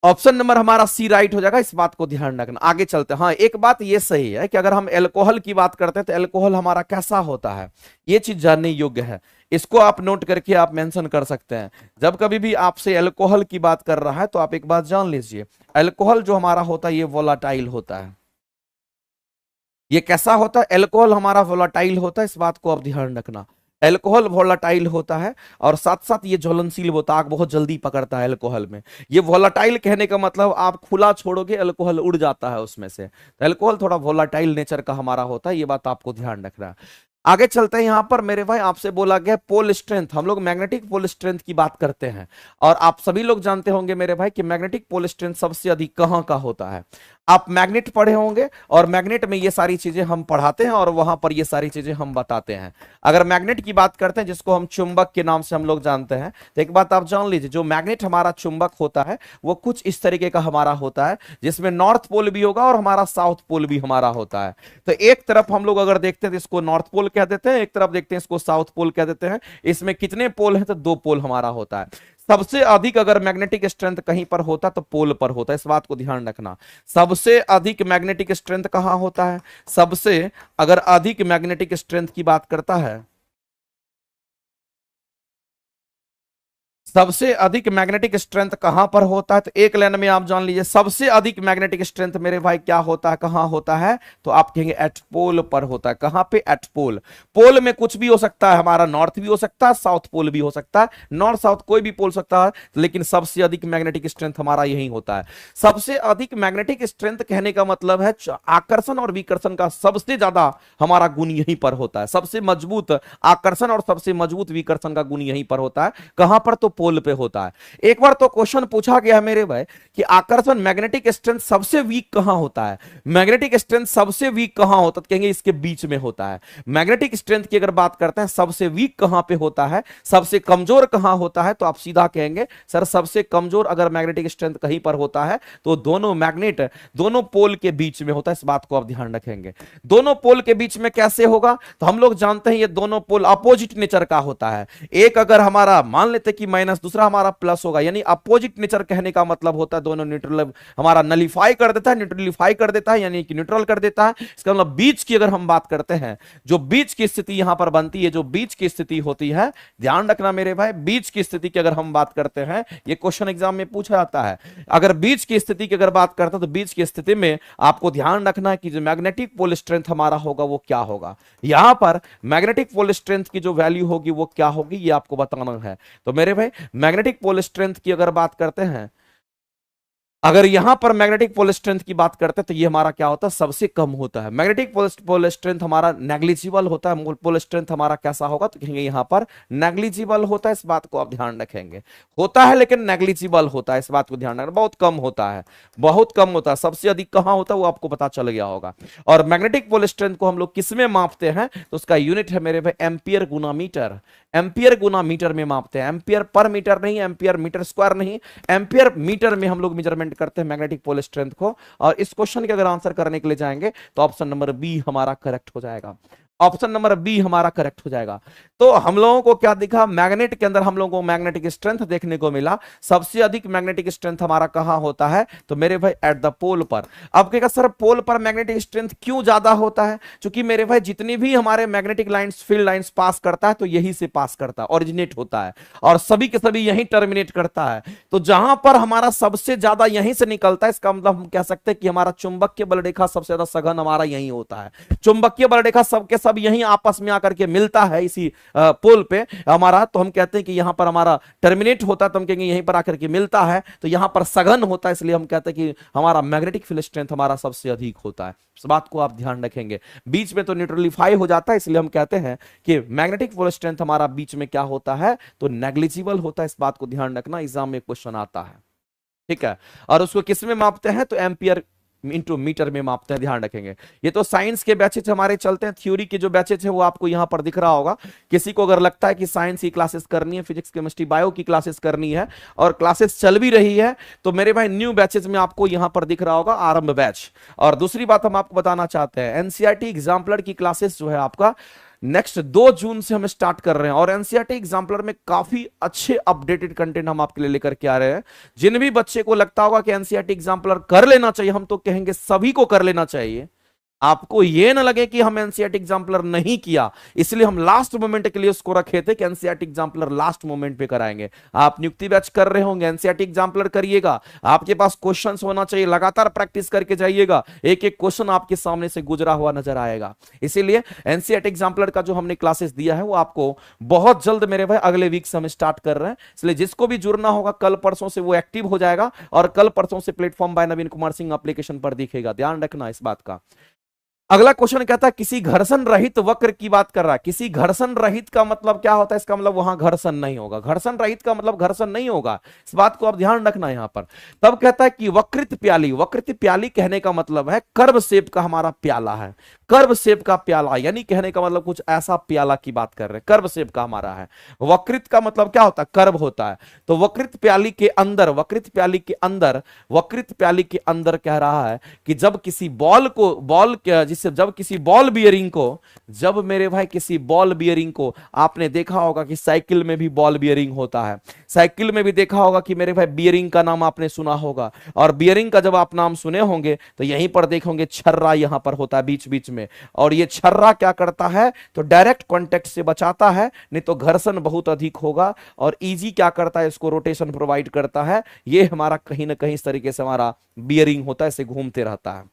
ऑप्शन नंबर हमारा सी राइट हो जाएगा, इस बात को ध्यान रखना। आगे चलते हैं। हाँ, एक बात ये सही है कि अगर हम एल्कोहल की बात करते हैं तो एल्कोहल हमारा कैसा होता है, ये चीज जानने योग्य है। इसको आप नोट करके आप मेंशन कर सकते हैं। जब कभी भी आपसे एल्कोहल की बात कर रहा है तो आप एक बात जान लीजिए, एल्कोहल जो हमारा होता है ये वोलाटाइल होता है। ये कैसा होता है? एल्कोहल हमारा वोलाटाइल होता है, इस बात को आप ध्यान रखना। एल्कोहल वोलाटाइल होता है और साथ साथ ये ज्वलनशील होता है, आग बहुत जल्दी पकड़ता है एल्कोहल में। ये वोलाटाइल कहने का मतलब आप खुला छोड़ोगे एल्कोहल उड़ जाता है उसमें से, तो एल्कोहल थोड़ा वोलाटाइल नेचर का हमारा होता है, ये बात आपको ध्यान रखना है। आगे चलते हैं। यहां पर मेरे भाई आपसे बोला गया पोल स्ट्रेंथ, हम लोग मैग्नेटिक पोल स्ट्रेंथ की बात करते हैं और आप सभी लोग जानते होंगे मेरे भाई कि मैग्नेटिक पोल स्ट्रेंथ सबसे अधिक कहां का होता है। आप मैग्नेट पढ़े होंगे और मैग्नेट में ये सारी चीजें हम पढ़ाते हैं और वहां पर ये सारी चीजें हम बताते हैं। अगर मैग्नेट की बात करते हैं जिसको हम चुंबक के नाम से हम लोग जानते हैं, तो एक बात आप जान लीजिए, जो मैग्नेट हमारा चुंबक होता है वो कुछ इस तरीके का हमारा होता है, जिसमें नॉर्थ पोल भी होगा और हमारा साउथ पोल भी हमारा होता है। तो एक तरफ हम लोग अगर देखते हैं तो इसको नॉर्थ पोल कह देते हैं, एक तरफ देखते हैं इसको साउथ पोल कह देते हैं। इसमें कितने पोल हैं? तो 2 पोल हमारा होता है। सबसे अधिक अगर मैग्नेटिक स्ट्रेंथ कहीं पर होता तो पोल पर होता है, इस बात को ध्यान रखना। सबसे अधिक मैग्नेटिक स्ट्रेंथ कहां होता है? सबसे अगर अधिक मैग्नेटिक स्ट्रेंथ की बात करता है, सबसे अधिक मैग्नेटिक स्ट्रेंथ कहां पर होता है? तो एक लाइन में आप जान लीजिए, सबसे अधिक मैग्नेटिक स्ट्रेंथ मेरे भाई क्या होता है, कहां होता है? तो आप कहेंगे एट पोल पर होता है। कहां पे? एट पोल। पोल में कुछ भी हो सकता है, हमारा नॉर्थ भी हो सकता है, साउथ पोल भी हो सकता है, नॉर्थ साउथ कोई भी पोल सकता है, लेकिन सबसे अधिक मैग्नेटिक स्ट्रेंथ हमारा यही होता है। सबसे अधिक मैग्नेटिक स्ट्रेंथ कहने का मतलब है आकर्षण और विकर्षण का सबसे ज्यादा हमारा गुण यहीं पर होता है। सबसे मजबूत आकर्षण और सबसे मजबूत विकर्षण का गुण यहीं पर होता है। कहां पर? तो पोल पे होता है। एक बार तो क्वेश्चन पूछा गया मेरे भाई कि आकर्षण मैग्नेटिक स्ट्रेंथ सबसे वीक कहां होता है, मैग्नेटिक स्ट्रेंथ सबसे वीक कहां होता है? तो कहेंगे इसके बीच में होता है। मैग्नेटिक स्ट्रेंथ की अगर बात करते हैं सबसे वीक कहां पे होता है, सबसे कमजोर कहां होता है, तो आप सीधा कहेंगे सर सबसे कमजोर अगर मैग्नेटिक स्ट्रेंथ कहीं पर होता है तो दोनों मैग्नेट दोनों पोल के बीच में होता है, इस बात को आप ध्यान रखेंगे। दोनों पोल के बीच में कैसे होगा? तो हम लोग जानते हैं ये दोनों पोल अपोजिट नेचर का होता है। एक अगर हमारा मान लेते कि माइनस, दूसरा हमारा प्लस होगा, यानी अपोजिट नेचर कहने का मतलब होता है दोनों न्यूट्रल हमारा नलीफाई कर देता है, न्यूट्रलिफाई कर देता है, यानी कि न्यूट्रल कर देता है। इसका मतलब बीच की अगर हम बात करते हैं, जो बीच की स्थिति यहां पर बनती है, जो बीच की स्थिति होती है, ध्यान रखना मेरे भाई, बीच की स्थिति की अगर हम बात करते हैं, ये क्वेश्चन एग्जाम में पूछा जाता है, अगर बीच की स्थिति की अगर बात करते हैं तो बीच की स्थिति में आपको ध्यान रखना है कि जो मैग्नेटिक पोल स्ट्रेंथ हमारा होगा वो क्या होगा। यहां पर मैग्नेटिक पोल स्ट्रेंथ की जो वैल्यू होगी वो क्या होगी, ये आपको बताना है। तो मेरे भाई मैग्नेटिक पोल स्ट्रेंथ की अगर बात करते हैं, अगर यहां पर मैग्नेटिक पोल स्ट्रेंथ की बात करते हैं तो ये हमारा क्या होता है? सबसे कम होता है। मैग्नेटिक पोल स्ट्रेंथ हमारा नेग्लिजिबल होता है। पोल स्ट्रेंथ हमारा कैसा होगा? तो कहेंगे यहां पर नेग्लिजिबल होता है, इस बात को आप ध्यान रखेंगे। होता है लेकिन नेग्लिजिबल होता है, इस बात को ध्यान रखना, बहुत कम होता है, बहुत कम होता है। सबसे अधिक कहां होता है वो आपको पता चल गया होगा। और मैग्नेटिक पोल स्ट्रेंथ को हम लोग किस में मापते हैं? तो उसका यूनिट है मेरे भाई एम्पियर गुना मीटर। एम्पियर गुना मीटर में मापते हैं, एम्पियर पर मीटर नहीं, एम्पियर मीटर स्क्वायर नहीं, एम्पियर मीटर में हम लोग मेजरमेंट करते हैं मैग्नेटिक पोल स्ट्रेंथ को। और इस क्वेश्चन के अगर आंसर करने के लिए जाएंगे तो ऑप्शन नंबर बी हमारा करेक्ट हो जाएगा। ऑप्शन नंबर बी हमारा करेक्ट हो जाएगा। तो हम लोगों को क्या दिखा? मैग्नेट के अंदर हम लोगों को मैग्नेटिक स्ट्रेंथ देखने को मिला। सबसे अधिक मैग्नेटिक स्ट्रेंथ हमारा कहां होता है? तो मेरे भाई एट द पोल पर। अब कहेगा सर पोल पर मैग्नेटिक स्ट्रेंथ क्यों ज्यादा होता है? क्योंकि मेरे भाई जितनी भी हमारे magnetic lines field lines pass करता है तो यही से पास करता है, ओरिजिनेट होता है, और सभी के सभी यही टर्मिनेट करता है। तो जहां पर हमारा सबसे ज्यादा यहीं से निकलता है, इसका मतलब हम कह सकते हैं कि हमारा चुंबकीय बल रेखा सबसे ज्यादा सघन हमारा यही होता है। चुंबकीय बल रेखा सबके सब यहीं आपस में आकर के मिलता है इसी पोल पे हमारा, तो हम कहते हैं कि यहां पर हमारा टर्मिनेट होता है, तो हम कहेंगे यहीं पर आकर के मिलता है, तो यहां पर सघन होता है, इसलिए हम कहते हैं कि हमारा मैग्नेटिक फील्ड स्ट्रेंथ हमारा सबसे अधिक होता है। इस बात को आप ध्यान रखेंगे। बीच में तो न्यूट्रलिफाई हो जाता है, इसलिए हम कहते हैं कि मैग्नेटिक फील्ड स्ट्रेंथ हमारा बीच में क्या होता है? तो नेग्लिजिबल होता है। इस बात को ध्यान रखना, एग्जाम में क्वेश्चन आता है, ठीक है। और उसको किस में मापते हैं? तो एम्पियर इंटू मीटर में मापते हैं, ध्यान रखेंगे। ये तो साइंस के बैचेज हमारे चलते हैं, थ्योरी के जो बैचेज है वो आपको यहां पर दिख रहा होगा। किसी को अगर लगता है कि साइंस की क्लासेस करनी है, फिजिक्स केमिस्ट्री बायो की क्लासेस करनी है और क्लासेस चल भी रही है, तो मेरे भाई न्यू बैचेज में आपको यहां पर दिख रहा होगा आरंभ बैच। और दूसरी बात हम आपको बताना चाहते हैं, एनसीईआरटी एग्जाम्पलर की क्लासेस जो है आपका नेक्स्ट 2 जून से हम स्टार्ट कर रहे हैं। और एनसीईआरटी एग्जाम्पलर में काफी अच्छे अपडेटेड कंटेंट हम आपके लिए लेकर के आ रहे हैं। जिन भी बच्चे को लगता होगा कि एनसीईआरटी एग्जाम्पलर कर लेना चाहिए, हम तो कहेंगे सभी को कर लेना चाहिए। आपको यह ना लगे कि हम एनसीईआरटी एग्जाम्पलर नहीं किया, इसलिए हम लास्ट मोमेंट के लिए उसको रखे थे कि एनसीईआरटी एग्जाम्पलर लास्ट मोमेंट पे कराएंगे। आप नियुक्ति बैच कर रहे होंगे, एनसीईआरटी एग्जाम्पलर करिएगा, आपके पास क्वेश्चंस होना चाहिए, लगातार प्रैक्टिस करके जाइएगा, एक एक क्वेश्चन आपके सामने से गुजरा हुआ नजर आएगा। इसीलिए एनसीईआरटी एग्जाम्पलर का जो हमने क्लासेस दिया है वो आपको बहुत जल्द मेरे भाई अगले वीक से हम स्टार्ट कर रहे हैं। इसलिए जिसको भी जुड़ना होगा कल परसों से वो एक्टिव हो जाएगा और कल परसों से प्लेटफॉर्म बाय नवीन कुमार सिंह एप्लीकेशन पर दिखेगा, ध्यान रखना इस बात का। अगला क्वेश्चन कहता है किसी घर्षण रहित वक्र की बात कर रहा है। किसी घर्षण रहित का मतलब क्या होता है? इसका मतलब वहां घर्षण नहीं होगा। घर्षण रहित का मतलब घर्षण नहीं होगा, इस बात को आप ध्यान रखना यहां पर। तब कहता है कि वक्रित प्याली। वक्रित प्याली कहने का मतलब है कर्व शेप का हमारा प्याला है, कर्व शेप का प्याला, यानी कहने का मतलब कुछ ऐसा प्याला की बात कर रहे हैं, कर्व शेप का हमारा है। वक्रित का मतलब क्या होता है? कर्व होता है। तो वक्रित प्याली के अंदर, वक्रित प्याली के अंदर, वक्रित प्याली के अंदर कह रहा है कि जब किसी बॉल को, बॉल जिससे जब किसी बॉल बियरिंग को, जब मेरे भाई किसी बॉल बियरिंग को, आपने देखा होगा कि साइकिल में भी बॉल बियरिंग होता है, साइकिल में भी देखा होगा कि मेरे भाई बियरिंग का नाम आपने सुना होगा। और बियरिंग का जब आप नाम सुने होंगे तो यहीं पर देखोगे छर्रा यहां पर होता है बीच बीच में। और ये छर्रा क्या करता है? तो डायरेक्ट कांटेक्ट से बचाता है, नहीं तो घर्षण बहुत अधिक होगा। और इजी क्या करता है? इसको रोटेशन प्रोवाइड करता है। ये हमारा कहीं ना कहीं इस तरीके से हमारा बियरिंग होता है, इसे घूमते रहता है।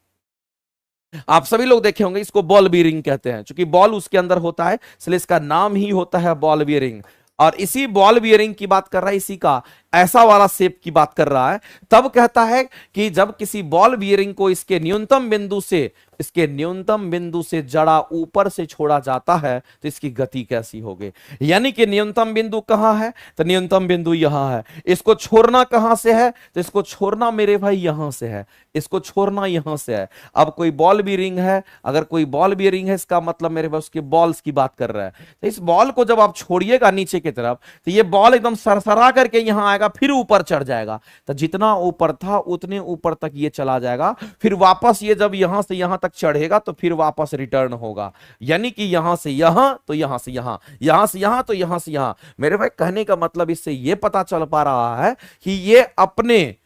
आप सभी लोग देखे होंगे, इसको बॉल बियरिंग कहते हैं, क्योंकि बॉल उसके अंदर होता है इसलिए इसका नाम ही होता है बॉल बियरिंग। और इसी बॉल बियरिंग की बात कर रहा है, इसी का ऐसा वाला शेप की बात कर रहा है। तब कहता है कि जब किसी बॉल बियरिंग को इसके न्यूनतम बिंदु से, इसके न्यूनतम बिंदु से जड़ा ऊपर से छोड़ा जाता है तो इसकी गति कैसी होगी? यानी कि न्यूनतम बिंदु कहां है? तो न्यूनतम बिंदु यहां है। इसको छोड़ना कहां से है? तो इसको छोड़ना मेरे भाई यहां से है, इसको छोड़ना यहां से है। अब कोई बॉल बियरिंग है, अगर कोई बॉल बियरिंग है, इसका मतलब मेरे भाई उसके बॉल्स की बात कर रहा है। तो इस बॉल को जब आप छोड़िएगा नीचे की तरफ तो ये बॉल एकदम सरसरा करके यहां आएगा, फिर ऊपर चढ़ जाएगा। तो जितना ऊपर था उतने ऊपर तक ये चला जाएगा, फिर वापस ये जब यहां से यहां तक चढ़ेगा तो फिर वापस रिटर्न होगा। यानी कि यहां से यहां तो यहां से यहां, यहां से यहां तो यहां से यहां। मेरे भाई कहने का मतलब इससे यह पता चल पा रहा है कि ये अपने,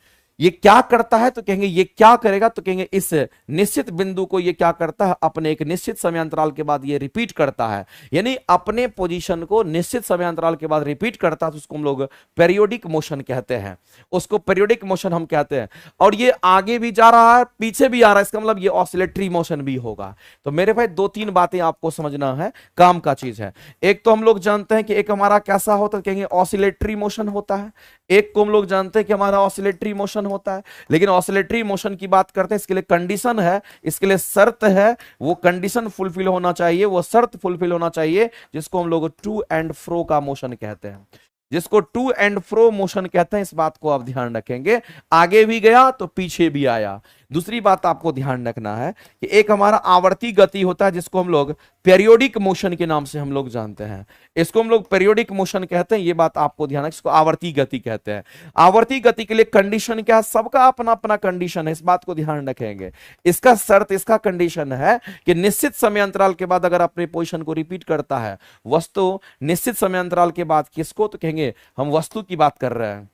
ये क्या करता है? तो कहेंगे ये क्या करेगा? तो कहेंगे इस निश्चित बिंदु को ये क्या करता है? अपने एक निश्चित समय अंतराल के बाद ये रिपीट करता है, यानी अपने पोजीशन को निश्चित समय अंतराल के बाद रिपीट करता है। तो उसको हम लोग पेरियोडिक मोशन कहते हैं, उसको पेरियोडिक मोशन हम कहते हैं। और ये आगे भी जा रहा है, पीछे भी आ रहा है, इसका मतलब ये ऑसिलेटरी मोशन भी होगा। तो मेरे भाई 2-3 बातें आपको समझना है, काम का चीज है। एक तो हम लोग जानते हैं कि एक हमारा कैसा होता है, कहेंगे ऑसिलेटरी मोशन होता है। एक को हम लोग जानते हैं कि हमारा ऑसिलेटरी मोशन होता है। लेकिन ऑसिलेटरी मोशन की बात करते हैं, इसके लिए कंडीशन है, इसके लिए शर्त है। वो कंडीशन फुलफिल होना चाहिए, वो शर्त फुलफिल होना चाहिए, जिसको हम लोग टू एंड फ्रो का मोशन कहते हैं, जिसको टू एंड फ्रो मोशन कहते हैं। इस बात को आप ध्यान रखेंगे, आगे भी गया तो पीछे भी आया। दूसरी बात आपको ध्यान रखना है कि एक हमारा आवर्ती गति होता है, जिसको हम लोग पेरियोडिक मोशन के नाम से हम लोग जानते हैं। इसको हम लोग पेरियोडिक मोशन कहते हैं, ये बात आपको ध्यान है। इसको आवर्ती गति कहते हैं। आवर्ती गति के लिए कंडीशन क्या है? सबका अपना अपना कंडीशन है, इस बात को ध्यान रखेंगे। इसका शर्त, इसका कंडीशन है कि निश्चित समय अंतराल के बाद अगर अपने पोजीशन को रिपीट करता है वस्तु, निश्चित समय अंतराल के बाद किसको? तो कहेंगे हम वस्तु की बात कर रहे हैं।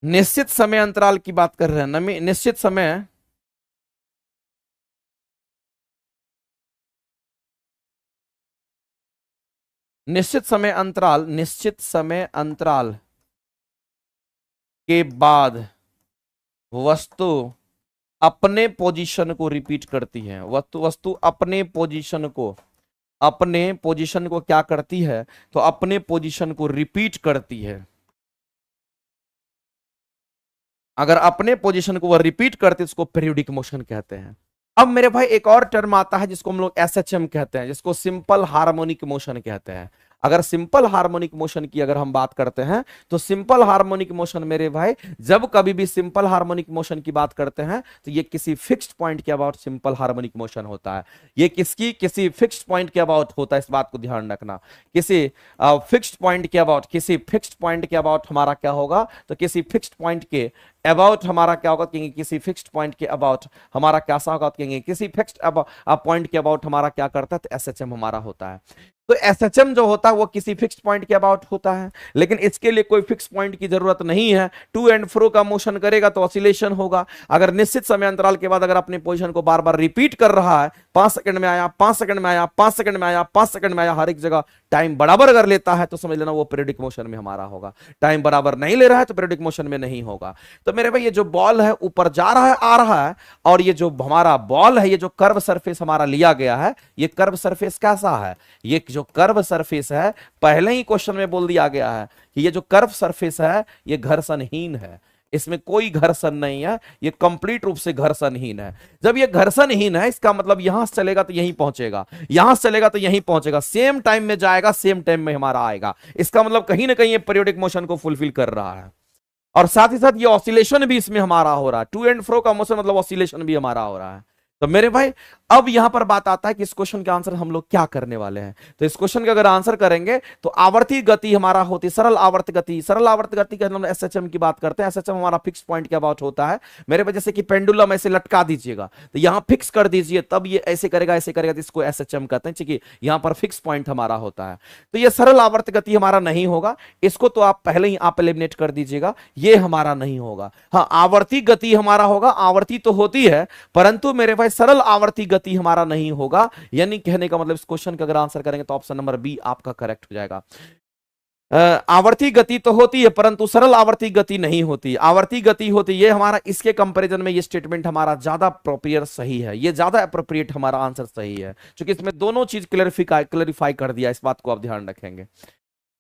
निश्चित समय अंतराल की बात कर रहे हैं, निश्चित समय, निश्चित समय अंतराल, निश्चित समय अंतराल के बाद वस्तु अपने पोजीशन को रिपीट करती है। वस्तु अपने पोजीशन को, अपने पोजीशन को क्या करती है? तो अपने पोजीशन को रिपीट करती है। अगर अपने पोजीशन को वह रिपीट करते उसको पेरियोडिक मोशन कहते हैं। अब मेरे भाई एक और टर्म आता है जिसको हम लोग एसएचएम कहते हैं, जिसको सिंपल हार्मोनिक मोशन कहते हैं। अगर सिंपल हार्मोनिक मोशन की अगर हम बात करते हैं तो सिंपल हार्मोनिक मोशन मेरे भाई, जब कभी भी सिंपल हार्मोनिक मोशन की बात करते हैं तो ये किसी फिक्स्ड पॉइंट के अबाउट सिंपल हार्मोनिक मोशन होता है। ये किसी फिक्स्ड पॉइंट के अबाउट होता है, इस बात को ध्यान रखना। किसी फिक्स्ड पॉइंट के अबाउट, किसी फिक्स्ड पॉइंट के अबाउट हमारा क्या होगा, तो किसी फिक्स्ड पॉइंट के अबाउट हमारा क्या होगा, कहेंगे किसी फिक्स्ड पॉइंट के अबाउट हमारा कैसा होगा, कहेंगे किसी फिक्स्ड पॉइंट के अबाउट हमारा क्या करता है, तो एसएचएम हमारा होता है। तो एसएचएम जो होता है वो किसी फिक्स्ड पॉइंट के अबाउट होता है, लेकिन इसके लिए कोई फिक्स्ड पॉइंट की जरूरत नहीं है। टू एंड फ्रो का मोशन करेगा तो ऑसिलेशन होगा। अगर निश्चित समय अंतराल के बाद अगर अपनी पोजीशन को बार बार रिपीट कर रहा है, 5 सेकंड में आया, 5 सेकंड में आया, 5 सेकंड में आया, 5 सेकंड में आया, हर एक जगह टाइम बराबर अगर लेता है तो समझ लेना वो पीरियडिक मोशन में हमारा होगा। टाइम बराबर नहीं ले रहा है तो पीरियडिक मोशन में नहीं होगा। तो मेरे भाई ये जो बॉल है ऊपर जा रहा है, आ रहा है, और ये जो हमारा बॉल है, ये जो कर्व सरफेस हमारा लिया गया है, ये कर्व सरफेस कैसा है, ये जो कर्व सरफेस है, पहले ही क्वेश्चन में बोल दिया गया है कि ये जो कर्व सरफेस है ये घर्षणहीन है, इसमें कोई घर्षण नहीं है, ये कंप्लीट रूप से घर्षणहीन है। जब ये घर्षणहीन है इसका मतलब यहां से चलेगा तो यहीं पहुंचेगा, यहां से चलेगा तो यहीं पहुंचेगा, सेम टाइम में जाएगा, सेम टाइम में हमारा आएगा। इसका मतलब कहीं ना कहीं ये पीरियोडिक मोशन को फुलफिल कर रहा है। और साथ ही साथ ये ऑसिलेशन भी इसमें हमारा हो रहा है। टू एंड फ्रो का मोशन मतलब ऑसिलेशन भी हमारा हो रहा है। तो मेरे भाई अब यहां पर बात आता है कि इस क्वेश्चन का आंसर हम लोग क्या करने वाले हैं। तो इस क्वेश्चन का अगर आंसर करेंगे तो आवर्ती गति हमारा होती है सरल आवर्त गति। सरल आवर्त गति का हम एसएचएम की बात करते हैं। एसएचएम हमारा फिक्स पॉइंट के अबाउट होता है। मेरे भाई जैसे कि पेंडुलम ऐसे लटका दीजिएगा तो यहां फिक्स कर दीजिए, तब ये ऐसे करेगा, ऐसे करेगा, तो इसको एसएचएम कहते हैं। ठीक है, यहां पर फिक्स पॉइंट हमारा होता है। तो ये सरल आवर्त गति हमारा नहीं होगा, इसको तो आप पहले ही आप एलिमिनेट कर दीजिएगा, ये हमारा नहीं होगा। हाँ, आवर्ती गति हमारा होगा। आवर्ती तो होती है परंतु मेरे भाई सरल आवर्ती गति हमारा नहीं होगा। यानी कहने का मतलब इस क्वेश्चन का अगर आंसर करेंगे तो ऑप्शन नंबर बी आपका करेक्ट हो जाएगा। आवर्ती गति तो होती है परंतु सरल आवर्ती गति नहीं होती, आवर्ती गति होती है हमारा। इसके कंपैरिजन में ये स्टेटमेंट हमारा ज्यादा अप्रोप्रिएट सही है, ये ज्यादा अप्रोप्रिएट हमारा आंसर सही है, क्योंकि इसमें दोनों चीज क्लैरिफाई कर दिया। इस बात को आप ध्यान रखेंगे।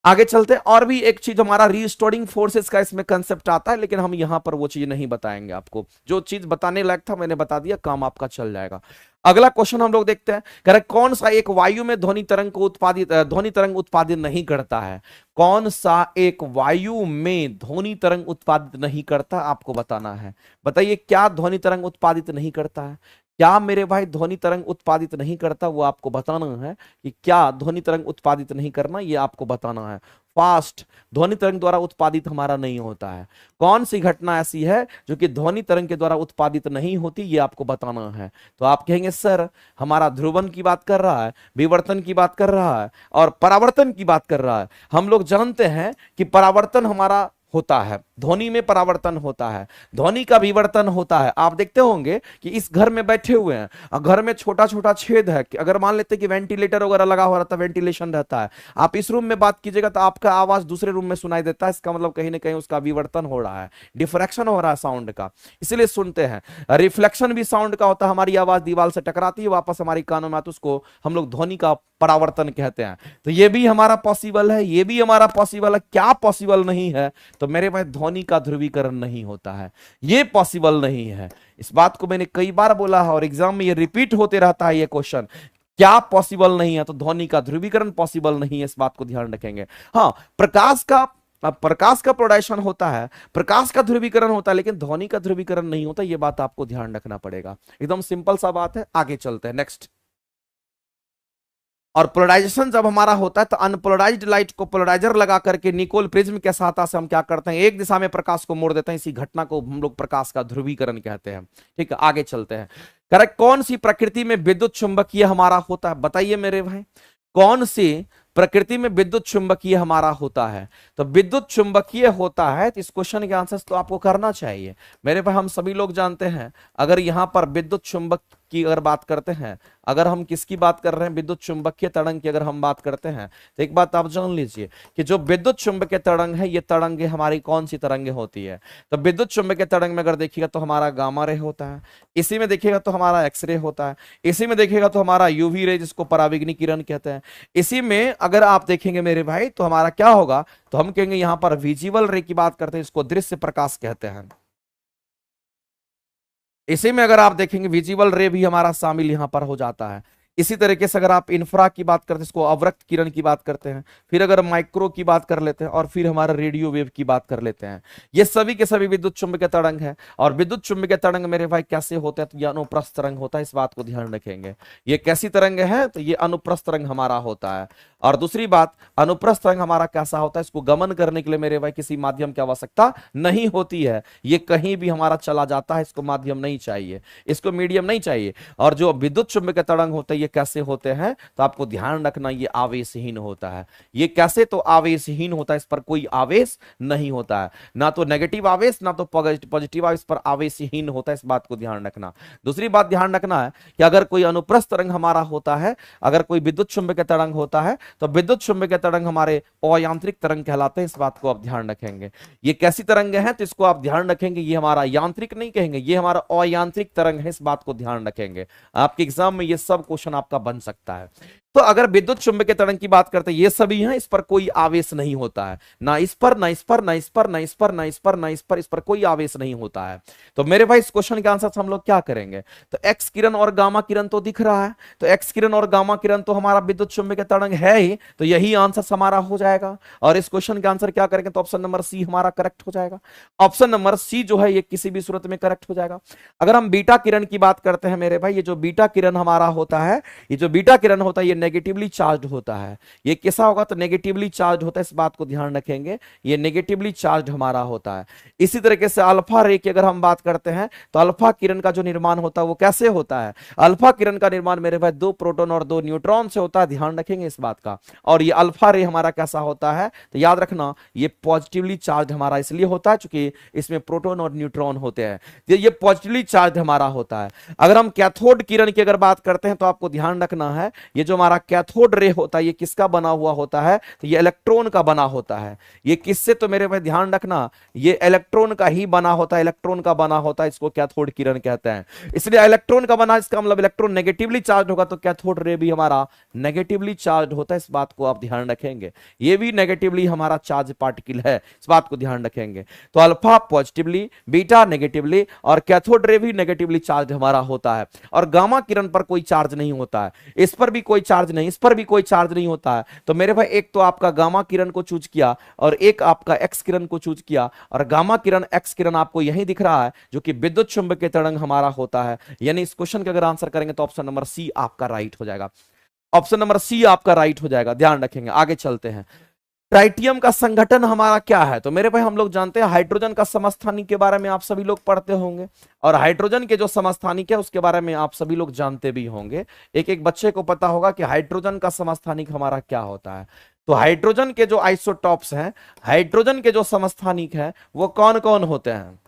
आगे चलते हैं। और भी एक चीज हमारा रीस्टोरिंग फोर्सेस का इसमें कंसेप्ट आता है, लेकिन हम यहां पर वो चीज नहीं बताएंगे आपको। जो चीज बताने लायक था मैंने बता दिया, काम आपका चल जाएगा। अगला क्वेश्चन हम लोग देखते हैं। कह रहे कौन सा एक वायु में ध्वनि तरंग उत्पादित नहीं करता है। कौन सा एक वायु में ध्वनि तरंग उत्पादित नहीं करता, आपको बताना है। बताइए क्या ध्वनि तरंग उत्पादित नहीं करता है। क्या मेरे भाई ध्वनि तरंग उत्पादित नहीं करता, वो आपको बताना है कि क्या ध्वनि तरंग उत्पादित नहीं करना, ये आपको बताना है। फास्ट ध्वनि तरंग द्वारा उत्पादित हमारा नहीं होता है। कौन सी घटना ऐसी है जो कि ध्वनि तरंग के द्वारा उत्पादित नहीं होती, ये आपको बताना है। तो आप कहेंगे सर हमारा ध्रुवन की बात कर रहा है, विवर्तन की बात कर रहा है और परावर्तन की बात कर रहा है। हम लोग जानते हैं कि परावर्तन हमारा होता है, ध्वनि में परावर्तन होता है, ध्वनि का विवर्तन होता है। आप देखते होंगे कि इस घर में बैठे हुए हैं और घर में छोटा छोटा छेद है, कि अगर मान लेते हैं कि वेंटिलेटर वगैरह लगा हुआ रहता है, वेंटिलेशन रहता है, आप इस रूम में बात कीजिएगा तो आपका आवाज दूसरे रूम में सुनाई देता है। इसका मतलब कहीं ना कहीं उसका विवर्तन हो रहा है, डिफ्रैक्शन हो रहा है साउंड का, इसलिए सुनते हैं। रिफ्लेक्शन भी साउंड का होता है, हमारी आवाज दीवार से टकराती है वापस हमारी कानों में आती है, उसको हम लोग ध्वनि का परावर्तन कहते हैं। तो ये भी हमारा पॉसिबल है, ये भी हमारा पॉसिबल है। क्या पॉसिबल नहीं है, तो मेरे भाई ध्वनि का ध्रुवीकरण नहीं होता है, ये पॉसिबल नहीं है। इस बात को मैंने कई बार बोला है और एग्जाम में ये रिपीट होते रहता है ये क्वेश्चन। क्या पॉसिबल नहीं है, तो ध्वनि का ध्रुवीकरण पॉसिबल नहीं है, इस बात को ध्यान रखेंगे। हाँ, प्रकाश का प्रोडाक्शन होता है, प्रकाश का ध्रुवीकरण होता है, लेकिन ध्वनि का ध्रुवीकरण नहीं होता, यह बात आपको ध्यान रखना पड़ेगा। एकदम सिंपल सा बात है। आगे चलते हैं नेक्स्ट। और पोलराइजेशन जब हमारा होता है तो अनपोलराइज्ड लाइट को पोलराइजर लगा करके निकोल प्रिज्म के सहायता से हम क्या करते हैं, एक दिशा में प्रकाश को मोड़ देते हैं। इसी घटना को हम लोग प्रकाश का ध्रुवीकरण कहते हैं। ठीक है, आगे चलते हैं। करेक्ट, कौन सी प्रकृति में विद्युत चुंबकीय हमारा होता है, बताइए मेरे भाई। कौन सी प्रकृति में विद्युत चुंबकीय हमारा होता है। तो विद्युत चुंबकीय होता है, तो इस क्वेश्चन के आंसर तो आपको करना चाहिए मेरे भाई। हम सभी लोग जानते हैं अगर यहां पर विद्युत चुंबक की अगर बात करते हैं, अगर हम किसकी बात कर रहे हैं, विद्युत चुंबकीय तरंग की अगर हम बात करते हैं, तो एक बात आप जान लीजिए कि जो विद्युत चुंबकीय तरंग है, ये तरंगे हमारी कौन सी तरंगे होती है। तो विद्युत चुंबकीय तरंग में अगर देखिएगा तो हमारा गामा रे होता है, इसी में देखिएगा तो हमारा एक्सरे होता है, इसी में देखिएगा तो हमारा यूवी रे जिसको पराविग्नी किरण कहते हैं, इसी में अगर आप देखेंगे मेरे भाई तो हमारा क्या होगा, तो हम कहेंगे यहां पर विजिबल रे की बात करते हैं, इसको दृश्य प्रकाश कहते हैं। इसी में अगर आप देखेंगे विजिबल रे भी हमारा शामिल यहां पर हो जाता है। इसी तरीके से अगर आप इंफ्रा की बात करते हैं, इसको अवरक्त किरण की बात करते हैं, फिर अगर माइक्रो की बात कर लेते हैं, और फिर हमारा रेडियो वेव की बात कर लेते हैं। ये सभी के सभी विद्युत चुंबकीय तरंग है। और विद्युत चुंबकीय तरंग मेरे भाई कैसे होते हैं, तो ये अनुप्रस्थ तरंग होता है, इस बात को ध्यान रखेंगे। ये कैसी तरंग है, तो ये अनुप्रस्थ तरंग हमारा होता है। और दूसरी बात, अनुप्रस्थ तरंग हमारा कैसा होता है, इसको गमन करने के लिए मेरे भाई किसी माध्यम की आवश्यकता नहीं होती है। ये कहीं भी हमारा चला जाता है, इसको माध्यम नहीं चाहिए, इसको मीडियम नहीं चाहिए। और जो विद्युत चुंबकीय तरंग होते हैं, ये कैसे होते हैं, तो आपको ध्यान रखना, ये आवेशहीन होता है। ये कैसे, तो आवेशहीन होता है, इस पर कोई आवेश नहीं होता है, ना तो नेगेटिव आवेश ना तो पॉजिटिव आवेश, पर आवेशहीन होता है, इस बात को ध्यान रखना। दूसरी बात ध्यान रखना है कि अगर कोई अनुप्रस्थ तरंग हमारा होता है, अगर कोई विद्युत चुंबकीय तरंग होता है, तो विद्युत चुंबकीय तरंग हमारे अयांत्रिक तरंग कहलाते हैं, इस बात को आप ध्यान रखेंगे। ये कैसी तरंग है, तो इसको आप ध्यान रखेंगे, ये हमारा यांत्रिक नहीं कहेंगे, ये हमारा अयांत्रिक तरंग है, इस बात को ध्यान रखेंगे। आपके एग्जाम में ये सब क्वेश्चन आपका बन सकता है। तो अगर विद्युत चुंबकीय तरंग की बात करते हैं, ये सभी हैं, इस पर कोई आवेश नहीं होता है, ना इस पर, ना इस पर, ना इस पर, ना इस पर, ना इस पर, ना इस पर, इस पर कोई आवेश नहीं होता है। तो मेरे भाई इस क्वेश्चन के आंसर से हम लोग क्या करेंगे, तो एक्स किरण और गामा किरण तो दिख रहा है, तो एक्स किरण और गामा किरण तो हमारा विद्युत चुंबकीय तरंग है ही, तो यही आंसर हमारा हो जाएगा। और इस क्वेश्चन के आंसर क्या करेंगे, तो ऑप्शन नंबर सी हमारा करेक्ट हो जाएगा। ऑप्शन नंबर सी जो है ये किसी भी सूरत में करेक्ट हो जाएगा। अगर हम बीटा किरण की बात करते हैं मेरे भाई, ये जो बीटा किरण हमारा होता है, ये जो बीटा किरण होता है, ये नेगेटिवली चार्ज होता है। ये कैसा होगा, तो नेगेटिवली चार्ज होता है, इस बात को ध्यान रखेंगे, ये नेगेटिवली चार्ज हमारा होता है। इसी तरीके से अल्फा रे की अगर हम बात करते हैं, तो अल्फा किरण का जो निर्माण होता है वो कैसे होता है, अल्फा किरण का निर्माण मेरे भाई 2 प्रोटॉन और 2 न्यूट्रॉन से होता है, ध्यान रखेंगे इस बात का। और ये अल्फा रे हमारा कैसा होता है, तो याद रखना, ये पॉजिटिवली चार्ज हमारा इसलिए होता है क्योंकि इसमें प्रोटॉन और न्यूट्रॉन होते हैं, ये पॉजिटिवली चार्ज हमारा होता है। अगर हम कैथोड किरण की अगर बात करते हैं, तो आपको ध्यान रखना है, ये जो हमारा कैथोड रे होता है, ये किसका बना हुआ होता है, तो ये इलेक्ट्रॉन का बना होता है। ये किससे, तो मेरे भाई ध्यान रखना, ये इलेक्ट्रॉन का ही बना होता है, इलेक्ट्रॉन का बना होता है, इसको कैथोड किरण कहते हैं। इसलिए इलेक्ट्रॉन का बना, इसका मतलब इलेक्ट्रॉन नेगेटिवली चार्ज होगा, तो कैथोड रे भी हमारा नेगेटिवली चार्ज होता है, इस बात को आप ध्यान रखेंगे। ये भी नेगेटिवली हमारा चार्ज पार्टिकल है, इस बात को ध्यान रखेंगे। तो अल्फा पॉजिटिवली, बीटा नेगेटिवली, और कैथोड रे भी नेगेटिवली चार्ज हमारा होता है। और गामा किरण पर कोई चार्ज नहीं होता है, इस पर भी कोई चार्ज नहीं, इस पर भी कोई चार्ज नहीं होता है। तो मेरे भाई एक तो आपका गामा किरण को चूज किया, और एक आपका एक्स किरण को चूज किया, और गामा किरण एक्स किरण आपको यही दिख रहा है, जो कि विद्युत चुंबकीय तरंग हमारा होता है। यानी इस क्वेश्चन का अगर आंसर करेंगे, तो ऑप्शन नंबर सी आपका राइट हो जाएगा, ऑप्शन नंबर सी आपका राइट हो जाएगा, ध्यान रखेंगे। आगे चलते हैं, ट्राइटियम का संगठन हमारा क्या है, तो मेरे भाई हम लोग जानते हैं हाइड्रोजन का समस्थानिक के बारे में आप सभी लोग पढ़ते होंगे, और हाइड्रोजन के जो समस्थानिक है उसके बारे में आप सभी लोग जानते भी होंगे। एक एक बच्चे को पता होगा कि हाइड्रोजन का समस्थानिक हमारा क्या होता है। तो हाइड्रोजन के जो आइसोटॉप्स हैं, हाइड्रोजन के जो समस्थानिक हैं, वो कौन कौन होते हैं।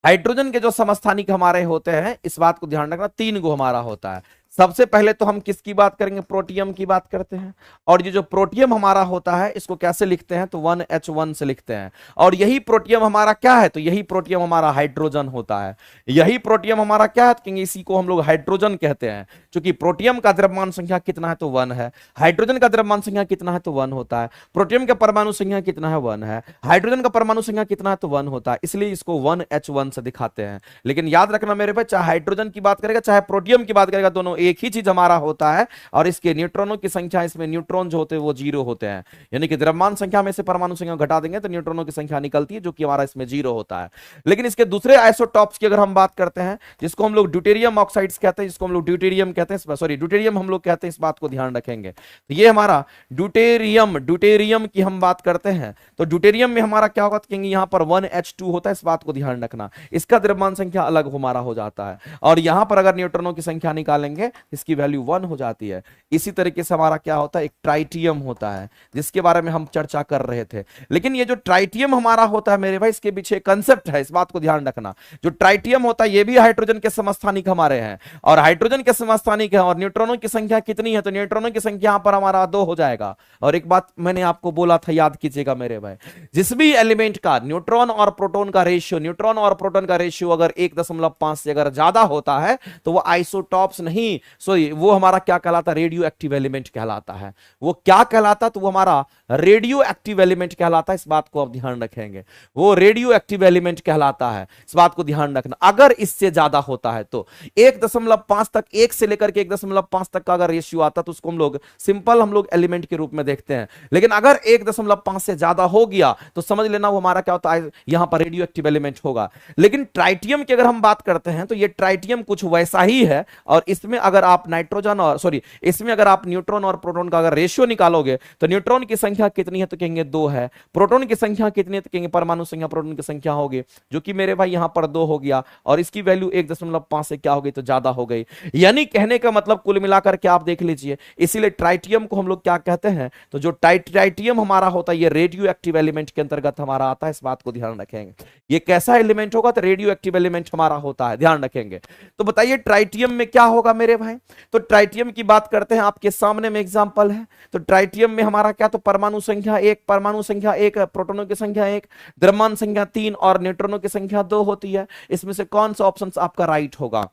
हाइड्रोजन के जो समस्थानिक हमारे होते हैं, इस बात को ध्यान रखना, 3 गो हमारा होता है। सबसे पहले तो हम किसकी बात करेंगे, प्रोटियम की बात करते हैं। और ये जो प्रोटियम हमारा होता है, इसको कैसे लिखते हैं, तो 1H1 से लिखते हैं। और यही प्रोटियम हमारा क्या है, तो यही प्रोटियम हमारा हाइड्रोजन होता है। यही प्रोटियम हमारा क्या है, क्योंकि इसी को हम लोग हाइड्रोजन कहते हैं। क्योंकि प्रोटियम का द्रव्यमान संख्या कितना है, तो 1 है। हाइड्रोजन का द्रव्यमान संख्या कितना है, तो 1 होता है। प्रोटियम का परमाणु संख्या कितना है, 1 है। हाइड्रोजन का परमाणु संख्या कितना है, तो 1 होता है, इसलिए इसको 1H1 से दिखाते हैं। लेकिन याद रखना मेरे भाई, चाहे हाइड्रोजन की बात करेगा चाहे प्रोटियम की बात करेगा, दोनों एक ही चीज हमारा होता है। और इसके न्यूट्रॉनों की संख्या, इसमें न्यूट्रॉन जो होते हैं वो 0 होते हैं। यानी कि द्रव्यमान संख्या में से परमाणु संख्या घटा देंगे तो न्यूट्रॉनों की संख्या निकलती है, जो कि हमारा इसमें 0 होता है। लेकिन इसके दूसरे आइसोटॉप्स की अगर हम बात करते हैं, जिसको हम लोग ड्यूटेरियम ऑक्साइड्स कहते हैं, जिसको हम लोग ड्यूटेरियम कहते हैं, सॉरी ड्यूटेरियम हम लोग कहते हैं, इस बात को ध्यान रखेंगे। तो ये हमारा ड्यूटेरियम की हम बात करते हैं, तो ड्यूटेरियम में हमारा क्या होगा, क्योंकि यहां पर 1H2 होता है, इस बात को ध्यान रखना। इसका द्रव्यमान संख्या अलग हमारा हो जाता है, और यहां पर अगर न्यूट्रॉनों की संख्या निकालेंगे, इसकी वैल्यू 1 हो जाती है। इसी तरीके से हमारा क्या होता है, एक ट्राइटियम होता है, जिसके बारे में हम चर्चा कर रहे थे। लेकिन ये जो ट्राइटियम हमारा होता है मेरे भाई, इसके पीछे कंसेप्ट है, इस बात को ध्यान रखना। जो ट्राइटियम होता है, ये भी हाइड्रोजन के समस्थानिक हमारे हैं, और हाइड्रोजन के समस्थानिक है, और न्यूट्रॉनों की संख्या कितनी है, तो न्यूट्रॉनों की संख्या यहां पर हमारा 2 हो जाएगा। और एक बात मैंने आपको बोला था, याद कीजिएगा मेरे भाई, जिस भी एलिमेंट का न्यूट्रॉन और प्रोटॉन का रेशियो, न्यूट्रॉन और प्रोटॉन का रेशियो अगर 1.5 से अगर ज्यादा होता है, तो वो आइसोटॉप्स नहीं, सॉरी वो हमारा क्या कहलाता है, रेडियो एक्टिव एलिमेंट कहलाता है। वो क्या कहलाता, तो वो हमारा रेडियो एक्टिव एलिमेंट कहलाता है। इस बात को आप ध्यान रखेंगे, वो रेडियो एक्टिव एलिमेंट कहलाता है, इस बात को ध्यान रखना। अगर इससे ज्यादा होता है तो 1.5 तक, 1 से लेकर के 1.5 तक का अगर रेशियो आता तो उसको हम लोग सिंपल एलिमेंट के रूप में देखते हैं। लेकिन अगर 1.5 से ज्यादा हो गया तो समझ लेना वो हमारा क्या होता है, यहां पर रेडियो एक्टिव एलिमेंट होगा। लेकिन ट्राइटियम की अगर हम बात करते हैं तो ये ट्राइटियम कुछ वैसा ही है, और इसमें अगर आप नाइट्रोजन और सॉरी इसमें अगर आप न्यूट्रॉन और प्रोटॉन का अगर रेशियो निकालोगे तो न्यूट्रॉन की संख्या कितनी है, तो कहेंगे 2 है। प्रोटॉन की संख्या कितनी है, तो कहेंगे परमाणु संख्या प्रोटॉन की संख्या होगी, जो कि मेरे भाई यहां पर 2 हो गया, और इसकी वैल्यू 1.5 से क्या हो गई, तो ज्यादा हो गई। यानी कहने का मतलब कुल मिलाकर के आप देख लीजिए, इसीलिए ट्राइटियम को हम लोग क्या कहते हैं, तो जो ट्राइटियम हमारा होता है ये रेडियो एक्टिव एलिमेंट के अंतर्गत हमारा आता है। इस बात को ध्यान रखेंगे, ये कैसा एलिमेंट होगा, तो रेडियो एक्टिव एलिमेंट हमारा होता है, ध्यान रखेंगे। तो बताइए ट्राइटियम में क्या होगा मेरे भाई, तो ट्राइटियम की बात करते हैं, आपके सामने में एग्जांपल है। तो ट्राइटियम में हमारा क्या, तो परमाणु संख्या 1, परमाणु संख्या 1, प्रोटॉनों की संख्या 1, द्रव्यमान संख्या 3 और न्यूट्रॉनों की संख्या 2 होती है। इसमें से कौन सा ऑप्शन आपका राइट होगा,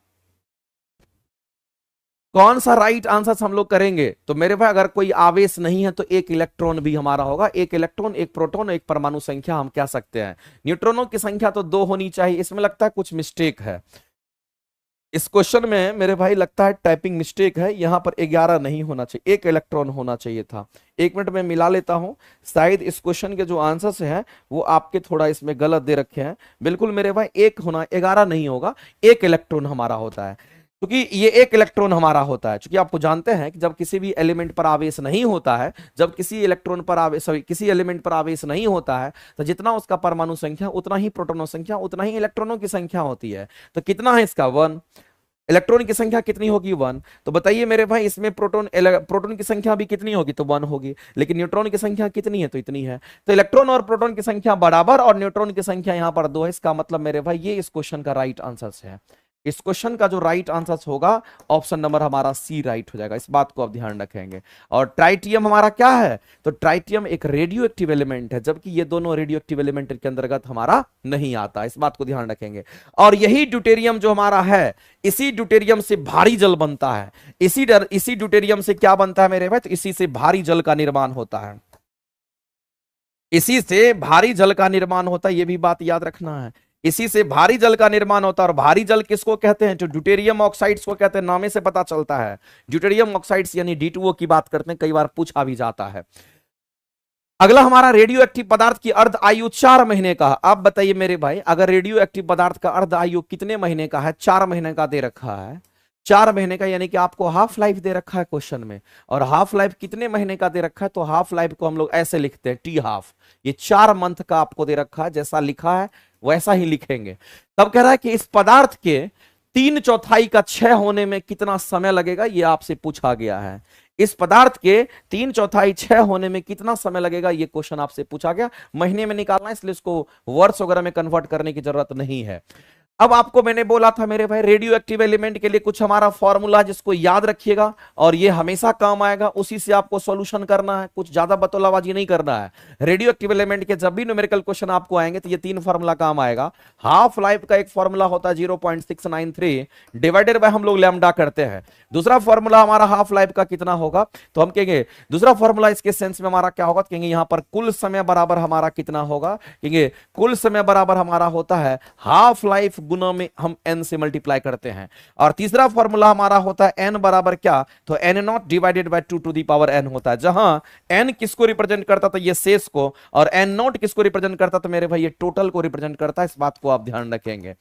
कौन सा राइट आंसर हम लोग करेंगे, तो मेरे भाई अगर कोई आवेश नहीं है तो एक इलेक्ट्रॉन भी हमारा होगा, एक इलेक्ट्रॉन, एक प्रोटॉन, एक परमाणु संख्या हम कह सकते हैं। न्यूट्रॉनों की संख्या तो 2 होनी चाहिए, इसमें लगता है कुछ मिस्टेक है इस क्वेश्चन में मेरे भाई, लगता है टाइपिंग मिस्टेक है, यहां पर 11 नहीं होना चाहिए, 1 इलेक्ट्रॉन होना चाहिए था। 1 मिनट में मिला लेता हूं, शायद इस क्वेश्चन के जो आंसर्स हैं वो आपके थोड़ा इसमें गलत दे रखे हैं। बिल्कुल मेरे भाई 1 होना, 11 नहीं होगा, 1 इलेक्ट्रॉन हमारा होता है, क्योंकि ये 1 इलेक्ट्रॉन हमारा होता है। क्योंकि आपको जानते हैं कि जब किसी भी एलिमेंट पर आवेश नहीं होता है, जब किसी इलेक्ट्रॉन पर आवेश, सॉरी किसी एलिमेंट पर आवेश नहीं होता है, तो जितना उसका परमाणु संख्या उतना ही प्रोटॉनों संख्या उतना ही इलेक्ट्रॉनों की संख्या होती है। तो कितना है इसका 1, इलेक्ट्रॉन की संख्या कितनी होगी 1। तो बताइए मेरे भाई इसमें प्रोटॉन की संख्या भी कितनी होगी, तो 1 होगी, लेकिन न्यूट्रॉन की संख्या कितनी है, तो इतनी है। तो इलेक्ट्रॉन और प्रोटॉन की संख्या बराबर और न्यूट्रॉन की संख्या यहां पर 2 है। इसका मतलब मेरे भाई ये इस क्वेश्चन का राइट आंसर है। इस क्वेश्चन का जो राइट आंसर होगा ऑप्शन नंबर हमारा सी राइट हो जाएगा, इस बात को आप ध्यान रखेंगे। और ट्राइटियम हमारा क्या है, तो ट्राइटियम एक रेडियो एक्टिव एलिमेंट है, जबकि ये दोनों रेडियो एक्टिव एलिमेंट के अंतर्गत हमारा नहीं आता, इस बात को ध्यान रखेंगे। और यही ड्यूटेरियम जो हमारा है, इसी ड्यूटेरियम से भारी जल बनता है। इसी ड्यूटेरियम से क्या बनता है मेरे भाई, तो इसी से भारी जल का निर्माण होता है, इसी से भारी जल का निर्माण होता है, ये भी बात याद रखना है। इसी से भारी जल का निर्माण होता है। और भारी जल किसको कहते हैं, जो ड्यूटेरियम ऑक्साइड्स को कहते हैं, नामे से पता चलता है। ड्यूटेरियम ऑक्साइड्स यानी D2O की बात करते हैं, कई बार पूछा भी जाता है। अगला हमारा रेडियो एक्टिव पदार्थ की अर्ध आयु 4 महीने का। आप बताइए मेरे भाई, अगर रेडियो एक्टिव पदार्थ का अर्ध आयु कितने महीने का है, 4 महीने का दे रखा है, 4 महीने का, यानी कि आपको हाफ लाइफ दे रखा है क्वेश्चन में। और हाफ लाइफ कितने महीने का दे रखा है, तो हाफ लाइफ को हम लोग ऐसे लिखते हैं T हाफ। ये 4 मंथ का आपको दे रखा है, जैसा लिखा है वैसा ही लिखेंगे। तब कह रहा है कि इस पदार्थ के 3/4 का क्षय होने में कितना समय लगेगा, ये आपसे पूछा गया है। इस पदार्थ के 3/4 क्षय होने में कितना समय लगेगा, ये क्वेश्चन आपसे पूछा गया। महीने में निकालना, इसलिए इसको वर्ष वगैरह में कन्वर्ट करने की जरूरत नहीं है। अब आपको मैंने बोला था मेरे भाई, रेडियो एक्टिव एलिमेंट के लिए कुछ हमारा फॉर्मूला जिसको याद रखिएगा और ये हमेशा काम आएगा, उसी से आपको सॉल्यूशन करना है, कुछ ज्यादा बतौलाबाजी नहीं करना है। रेडियो एक्टिव एलिमेंट के जब भी न्यूमेरिकल क्वेश्चन आपको आएंगे तो ये 3 फॉर्मूला काम आएगा। हाफ लाइफ का एक फॉर्मूला होता है 0.693 डिवाइडेड बाय हम लोग लैम्डा करते हैं। दूसरा फॉर्मूला हमारा हाफ लाइफ का कितना होगा, तो हम कहेंगे दूसरा फॉर्मूला इसके सेंस में हमारा क्या होगा, तो कहेंगे यहां पर कुल समय बराबर हमारा कितना होगा, कहेंगे कुल समय बराबर हमारा होता है हाफ लाइफ गुना में हम n से मल्टीप्लाई करते हैं। और तीसरा फॉर्मूला हमारा होता है n बराबर क्या, तो n not divided by 2 to the power n होता है, जहां n किसको रिप्रेजेंट करता था, ये शेष को, और n नॉट किसको रिप्रेजेंट करता, तो मेरे भाई ये टोटल को रिप्रेजेंट करता है। इस बात को आप ध्यान रखेंगे।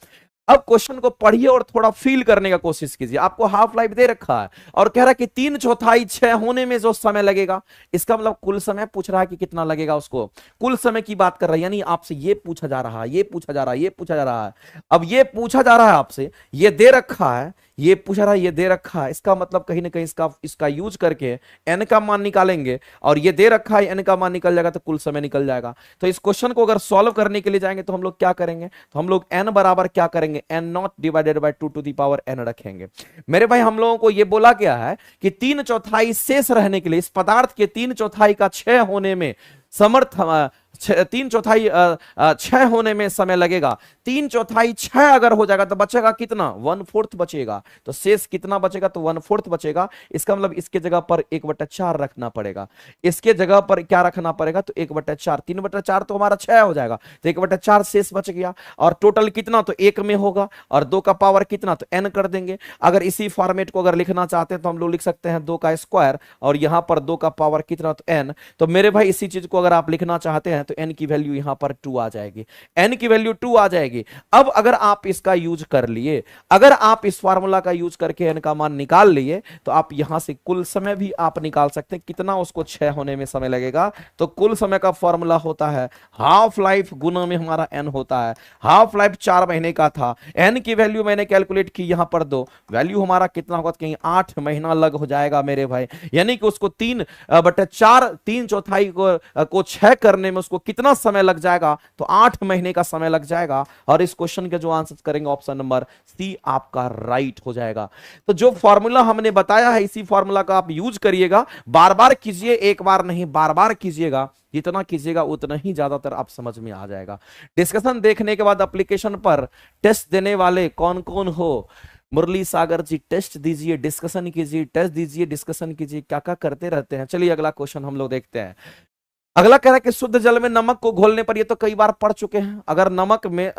अब क्वेश्चन को पढ़िए और थोड़ा फील करने का कोशिश कीजिए। आपको हाफ लाइफ दे रखा है और कह रहा है कि 3/4 क्षय होने में जो समय लगेगा, इसका मतलब कुल समय पूछ रहा है कि कितना लगेगा, उसको कुल समय की बात कर रहा है। यानी आपसे ये पूछा जा रहा है, ये पूछा जा रहा है, ये पूछा जा रहा है। अब ये पूछा जा रहा है आपसे, ये दे रखा है, ये पूछ रहा है, ये दे रखा है, इसका मतलब कहीं ना कहीं इसका यूज करके n का मान निकालेंगे, और ये दे रखा है n का मान निकल जाएगा तो कुल समय निकल जाएगा। तो इस क्वेश्चन को अगर सॉल्व करने के लिए जाएंगे तो हम लोग क्या करेंगे, तो हम लोग n बराबर क्या करेंगे, n not divided by 2 to the power n रखेंगे। मेरे भाई हम लोगों को ये बोला गया है कि 3/4 शेष रहने के लिए, इस पदार्थ के 3/4 का क्षय होने में तीन चौथाई 6 होने में समय लगेगा, 3/4 6 अगर हो जाएगा तो बचेगा कितना, 1/4 बचेगा। तो शेष कितना बचेगा, तो 1/4 बचेगा। इसका मतलब इसके जगह पर 1/4 रखना पड़ेगा, इसके जगह पर क्या रखना पड़ेगा, तो 1/4, 3/4 तो हमारा 6 हो जाएगा, तो 1/4 शेष बच गया। और टोटल कितना, तो 1 में होगा, और 2 का पावर कितना, तो n कर देंगे। अगर इसी फॉर्मेट को अगर लिखना चाहते हैं तो हम लोग लिख सकते हैं 2 का स्क्वायर, और यहां पर 2 का पावर कितना, तो n। तो मेरे भाई इसी चीज को अगर आप लिखना चाहते हैं तो n की वैल्यू यहां पर 2 आ जाएगी, n की वैल्यू 2 आ जाएगी। अब अगर आप इसका यूज कर लिए, अगर आप इस फार्मूला का यूज करके n का मान निकाल लिए, तो आप यहां से कुल समय भी आप निकाल सकते हैं, कितना उसको 6 होने में समय लगेगा। तो कुल समय का फॉर्मूला होता है हाफ लाइफ गुना में हमारा n होता है। हाफ लाइफ 4 महीने का था, n की वैल्यू मैंने कैलकुलेट की यहां पर 2, वैल्यू हमारा कितना होगा, कहीं 8 महीना लग हो जाएगा मेरे भाई। यानी कि उसको 3/4 3/4 को 6 करने में उसको कितना समय लग जाएगा, तो 8 महीने का समय लग जाएगा। और इस क्वेश्चन के जो आंसर करेंगे ऑप्शन नंबर सी आपका राइट हो जाएगा। तो जो फॉर्मूला हमने बताया है इसी फॉर्मूला का आप यूज करिएगा, बार बार कीजिए, एक बार नहीं बार बार कीजिएगा, जितना कीजिएगा उतना ही ज्यादातर आप समझ में आ जाएगा। डिस्कशन देखने के बाद एप्लीकेशन पर टेस्ट देने वाले कौन कौन हो, मुरली सागर जी टेस्ट दीजिए, डिस्कशन कीजिए, टेस्ट दीजिए, डिस्कशन कीजिए, क्या क्या करते रहते हैं। चलिए अगला क्वेश्चन हम लोग देखते हैं। अगला कह रहा है कि शुद्ध जल में नमक को घोलने पर, ये तो कई बार पढ़ चुके हैं, अगर नमक में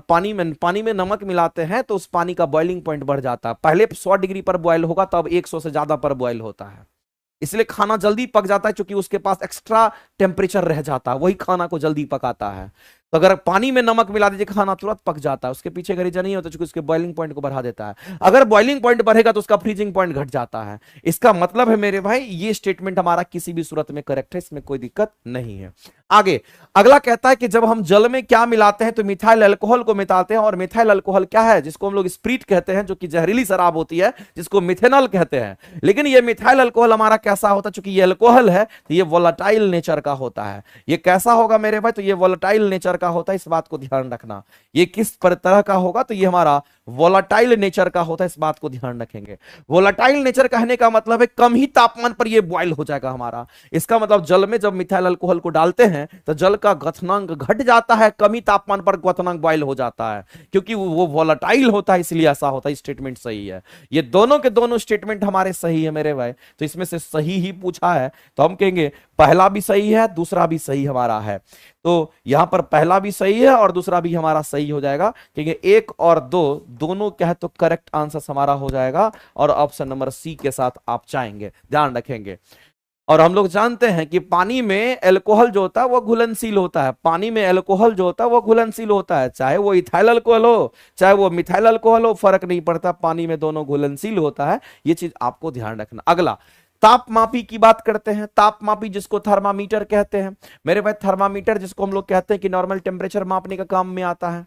पानी में नमक मिलाते हैं तो उस पानी का बॉइलिंग पॉइंट बढ़ जाता है। पहले 100 डिग्री पर बॉयल होगा, तब 100 से ज्यादा पर बॉयल होता है, इसलिए खाना जल्दी पक जाता है, क्योंकि उसके पास एक्स्ट्रा टेम्परेचर रह जाता है, वही खाना को जल्दी पकाता है। तो अगर पानी में नमक मिला दीजिए, खाना तुरंत पक जाता है, उसके पीछे का रीजन नहीं होता, क्योंकि उसके बॉइलिंग पॉइंट को बढ़ा देता है। अगर बॉइलिंग पॉइंट बढ़ेगा तो उसका फ्रीजिंग पॉइंट घट जाता है। इसका मतलब है मेरे भाई ये स्टेटमेंट हमारा किसी भी सूरत में करेक्ट है, इसमें कोई दिक्कत नहीं है। आगे अगला कहता है कि जब हम जल में क्या मिलाते हैं, तो मिथाइल अल्कोहल को मिलाते हैं। और मिथाइल अल्कोहल क्या है, जिसको हम लोग स्प्रीट कहते हैं, जो कि जहरीली शराब होती है, जिसको मिथेनॉल कहते हैं। लेकिन ये मिथाइल अल्कोहल हमारा कैसा होता है, चूंकि ये अल्कोहल है तो ये वोलेटाइल नेचर का होता है। ये कैसा होगा मेरे भाई, तो ये वोलेटाइल नेचर का होता है, इस बात को ध्यान रखना। ये किस तरह का होगा, तो ये हमारा वोलेटाइल नेचर का होता है, इस बात को ध्यान रखेंगे। वोलेटाइल नेचर कहने का मतलब है कम ही तापमान पर ये बॉयल हो जाएगा हमारा। इसका मतलब जल में जब मिथाइल अल्कोहल को डालते हैं तो जल का गलनांक घट जाता है, कम ही तापमान पर गलनांक बॉयल हो जाता है, क्योंकि वो वोलेटाइल होता है, इसलिए ऐसा होता है। स्टेटमेंट सही है, ये दोनों के दोनों स्टेटमेंट हमारे सही है मेरे भाई। तो इसमें से सही ही पूछा है, तो हम कहेंगे पहला भी सही है, दूसरा भी सही हमारा है। तो यहां पर पहला भी सही है और दूसरा भी हमारा सही हो जाएगा, क्योंकि 1 और 2 दोनों क्या है, तो करेक्ट आंसर हमारा हो जाएगा। और ऑप्शन नंबर सी के साथ आप जाएंगे, ध्यान रखेंगे। और हम लोग जानते हैं कि पानी में अल्कोहल जो होता है वो घुलनशील होता है, पानी में अल्कोहल जो होता है वो घुलनशील होता है, चाहे वो इथाइल अल्कोहल हो चाहे वो मिथाइल अल्कोहल हो, फर्क नहीं पड़ता, पानी में दोनों घुलनशील होता है। ये चीज आपको ध्यान रखना। अगला तापमापी की बात करते हैं। तापमापी जिसको थर्मामीटर कहते हैं मेरे भाई, थर्मामीटर जिसको हम लोग कहते हैं कि नॉर्मल टेम्परेचर मापने का काम में आता है।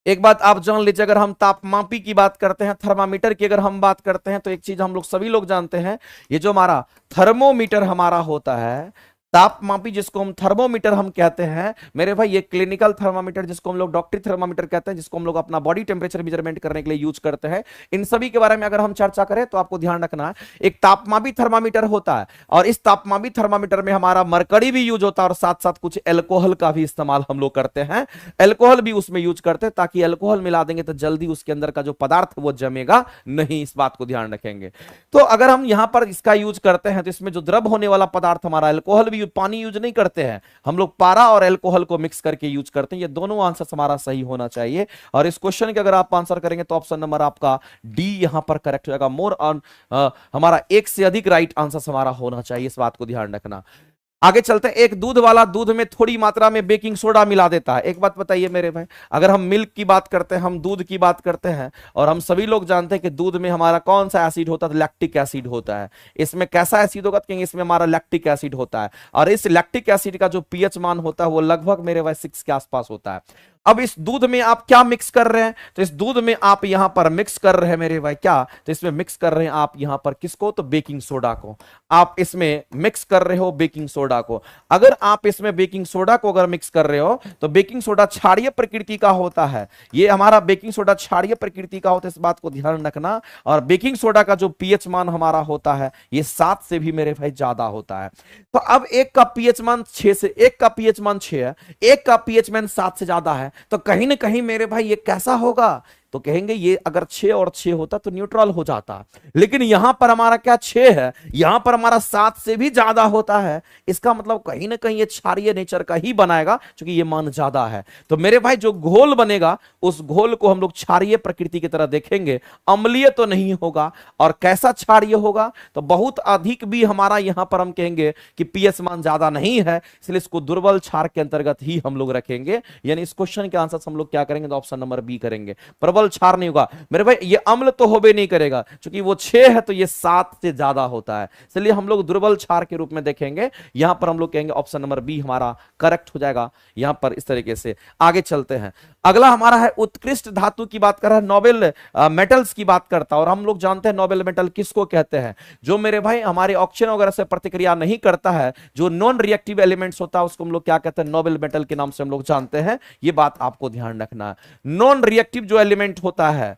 एक बात आप जान लीजिए, अगर हम तापमापी की बात करते हैं, थर्मामीटर की अगर हम बात करते हैं, तो एक चीज हम लोग सभी लोग जानते हैं, ये जो हमारा थर्मोमीटर हमारा होता है, तापमापी जिसको हम थर्मोमीटर हम कहते हैं मेरे भाई, ये क्लिनिकल थर्मामीटर जिसको हम लोग डॉक्टरी थर्मामीटर कहते हैं, जिसको हम लोग अपना बॉडी टेम्परेचर मेजरमेंट करने के लिए यूज करते हैं, इन सभी के बारे में अगर हम चर्चा करें तो आपको ध्यान रखना है, एक तापमापी थर्मामीटर होता है, और इस तापमापी थर्मामीटर में हमारा मरकरी भी यूज होता है, और साथ साथ कुछ एल्कोहल का भी इस्तेमाल हम लोग करते हैं। एल्कोहल भी उसमें यूज करते हैं, ताकि एल्कोहल मिला देंगे तो जल्दी उसके अंदर का जो पदार्थ वो जमेगा नहीं, इस बात को ध्यान रखेंगे। तो अगर हम यहां पर इसका यूज करते हैं, तो इसमें जो द्रव होने वाला पदार्थ हमारा एल्कोहल भी, पानी यूज नहीं करते हैं हम लोग, पारा और अल्कोहल को मिक्स करके यूज करते हैं। ये दोनों आंसर हमारा सही होना चाहिए। और इस क्वेश्चन के अगर आप आंसर करेंगे तो ऑप्शन नंबर आपका डी यहां पर करेक्ट हो जाएगा। मोर ऑन हमारा एक से अधिक राइट आंसर हमारा होना चाहिए, इस बात को ध्यान रखना। आगे चलते हैं। एक दूध वाला दूध में थोड़ी मात्रा में बेकिंग सोडा मिला देता है। एक बात बताइए मेरे भाई, अगर हम मिल्क की बात करते हैं, हम दूध की बात करते हैं, और हम सभी लोग जानते हैं कि दूध में हमारा कौन सा एसिड होता है, लैक्टिक एसिड होता है। इसमें कैसा एसिड होगा, क्योंकि इसमें हमारा लैक्टिक एसिड होता है, और इस लैक्टिक एसिड का जो पीएच मान होता है वो लगभग मेरे भाई 6 के आसपास होता है। अब इस दूध में आप क्या मिक्स कर रहे हैं? तो इस दूध में आप यहां पर मिक्स कर रहे हैं मेरे भाई क्या? तो इसमें मिक्स कर रहे हैं आप यहां पर किसको? तो बेकिंग सोडा को। आप इसमें मिक्स कर रहे हो बेकिंग सोडा को। अगर आप इसमें बेकिंग सोडा को अगर मिक्स कर रहे हो तो बेकिंग सोडा क्षारीय प्रकृति का होता है। ये हमारा बेकिंग सोडा क्षारीय प्रकृति का होता है, इस बात को ध्यान रखना। और बेकिंग सोडा का जो पीएच मान हमारा होता है ये 7 से भी मेरे भाई ज्यादा होता है। तो अब एक का पीएच मान 6 से, एक का पीएच मान 6 है, एक का पीएच मान 7 से ज्यादा है, तो कहीं ना कहीं मेरे भाई ये कैसा होगा? तो कहेंगे ये अगर 6 और 6 होता तो न्यूट्रल हो जाता, लेकिन यहां पर हमारा क्या 6 है, यहां पर हमारा 7 से भी ज्यादा होता है। इसका मतलब कहीं ना कहीं ये क्षारीय नेचर का ही बनाएगा क्योंकि ये मान ज्यादा है। तो मेरे भाई जो घोल बनेगा उस घोल को हम लोग क्षारीय प्रकृति की तरह देखेंगे, अम्लीय तो नहीं होगा। और कैसा क्षारीय होगा? तो बहुत अधिक भी हमारा यहां पर हम कहेंगे कि पीएच मान ज्यादा नहीं है, इसलिए इसको दुर्बल क्षार के अंतर्गत ही हम लोग रखेंगे। यानी इस क्वेश्चन के आंसर हम लोग क्या करेंगे? तो ऑप्शन नंबर बी करेंगे, प्रबल क्षार नहीं होगा। मेरे भाई ये अम्ल तो होबे नहीं करेगा क्योंकि वो 6 है तो ये 7 से ज्यादा होता है, इसलिए हम लोग दुर्बल क्षार के रूप में देखेंगे। यहां पर हम लोग कहेंगे ऑप्शन नंबर बी हमारा करेक्ट हो जाएगा। यहां पर इस तरीके से आगे चलते हैं। अगला हमारा है उत्कृष्ट धातु की बात कर रहा है, नोबेल मेटल्स की बात करता है। और हम लोग जानते हैं नोबेल मेटल किसको कहते हैं? जो मेरे भाई हमारे ऑक्सीजन वगैरह से प्रतिक्रिया नहीं करता है, जो नॉन रिएक्टिव एलिमेंट्स होता है उसको हम लोग क्या कहते हैं? नोबेल मेटल के नाम से हम लोग जानते हैं। ये बात आपको ध्यान रखना है। नॉन रिएक्टिव जो एलिमेंट होता है,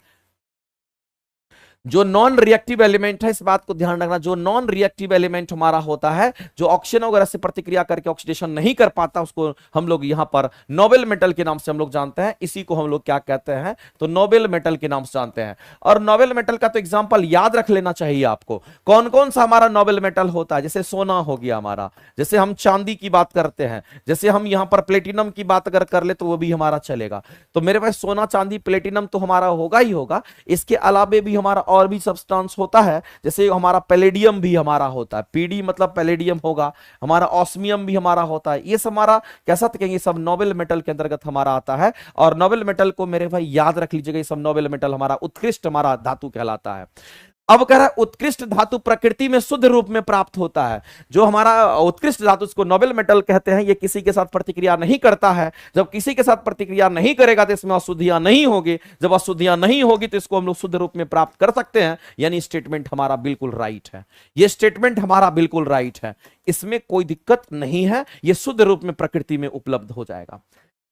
जो नॉन रिएक्टिव एलिमेंट है, इस बात को ध्यान रखना, जो नॉन रिएक्टिव एलिमेंट हमारा होता है, जो ऑक्सीजन वगैरह से प्रतिक्रिया करके ऑक्सीडेशन नहीं कर पाता, उसको हम लोग यहां पर नोबेल मेटल के नाम से हम लोग जानते हैं। इसी को हम लोग क्या कहते हैं? तो नोबेल मेटल के नाम से जानते हैं। और नोबेल मेटल का तो एग्जांपल याद रख लेना चाहिए आपको, कौन कौन सा हमारा नोबेल मेटल होता है। जैसे सोना हो गया हमारा, जैसे हम चांदी की बात करते हैं, जैसे हम यहां पर प्लेटिनम की बात अगर कर ले तो वो भी हमारा चलेगा। तो मेरे पास सोना चांदी प्लेटिनम तो हमारा होगा ही होगा, इसके अलावे भी हमारा और भी सब्सटेंस होता है। जैसे हमारा पैलेडियम भी हमारा होता है, पीडी मतलब पैलेडियम होगा, हमारा ऑस्मियम भी हमारा होता है। ये सब हमारा कैसा कहेंगे? सब नोबेल मेटल के अंतर्गत हमारा आता है। और नोबेल मेटल को मेरे भाई याद रख लीजिएगा, ये सब नोबेल मेटल हमारा उत्कृष्ट हमारा धातु कहलाता है। अब कह रहा है उत्कृष्ट धातु प्रकृति में शुद्ध रूप में प्राप्त होता है। जो हमारा उत्कृष्ट धातु इसको नोबेल मेटल कहते हैं, ये किसी के साथ प्रतिक्रिया नहीं करता है। जब किसी के साथ प्रतिक्रिया नहीं करेगा तो इसमें अशुद्धियां नहीं होगी, जब अशुद्धियां नहीं होगी तो इसको हम लोग शुद्ध रूप में प्राप्त कर सकते हैं। यानी स्टेटमेंट हमारा बिल्कुल राइट है, ये स्टेटमेंट हमारा बिल्कुल राइट है, इसमें कोई दिक्कत नहीं है, ये शुद्ध रूप में प्रकृति में उपलब्ध हो जाएगा।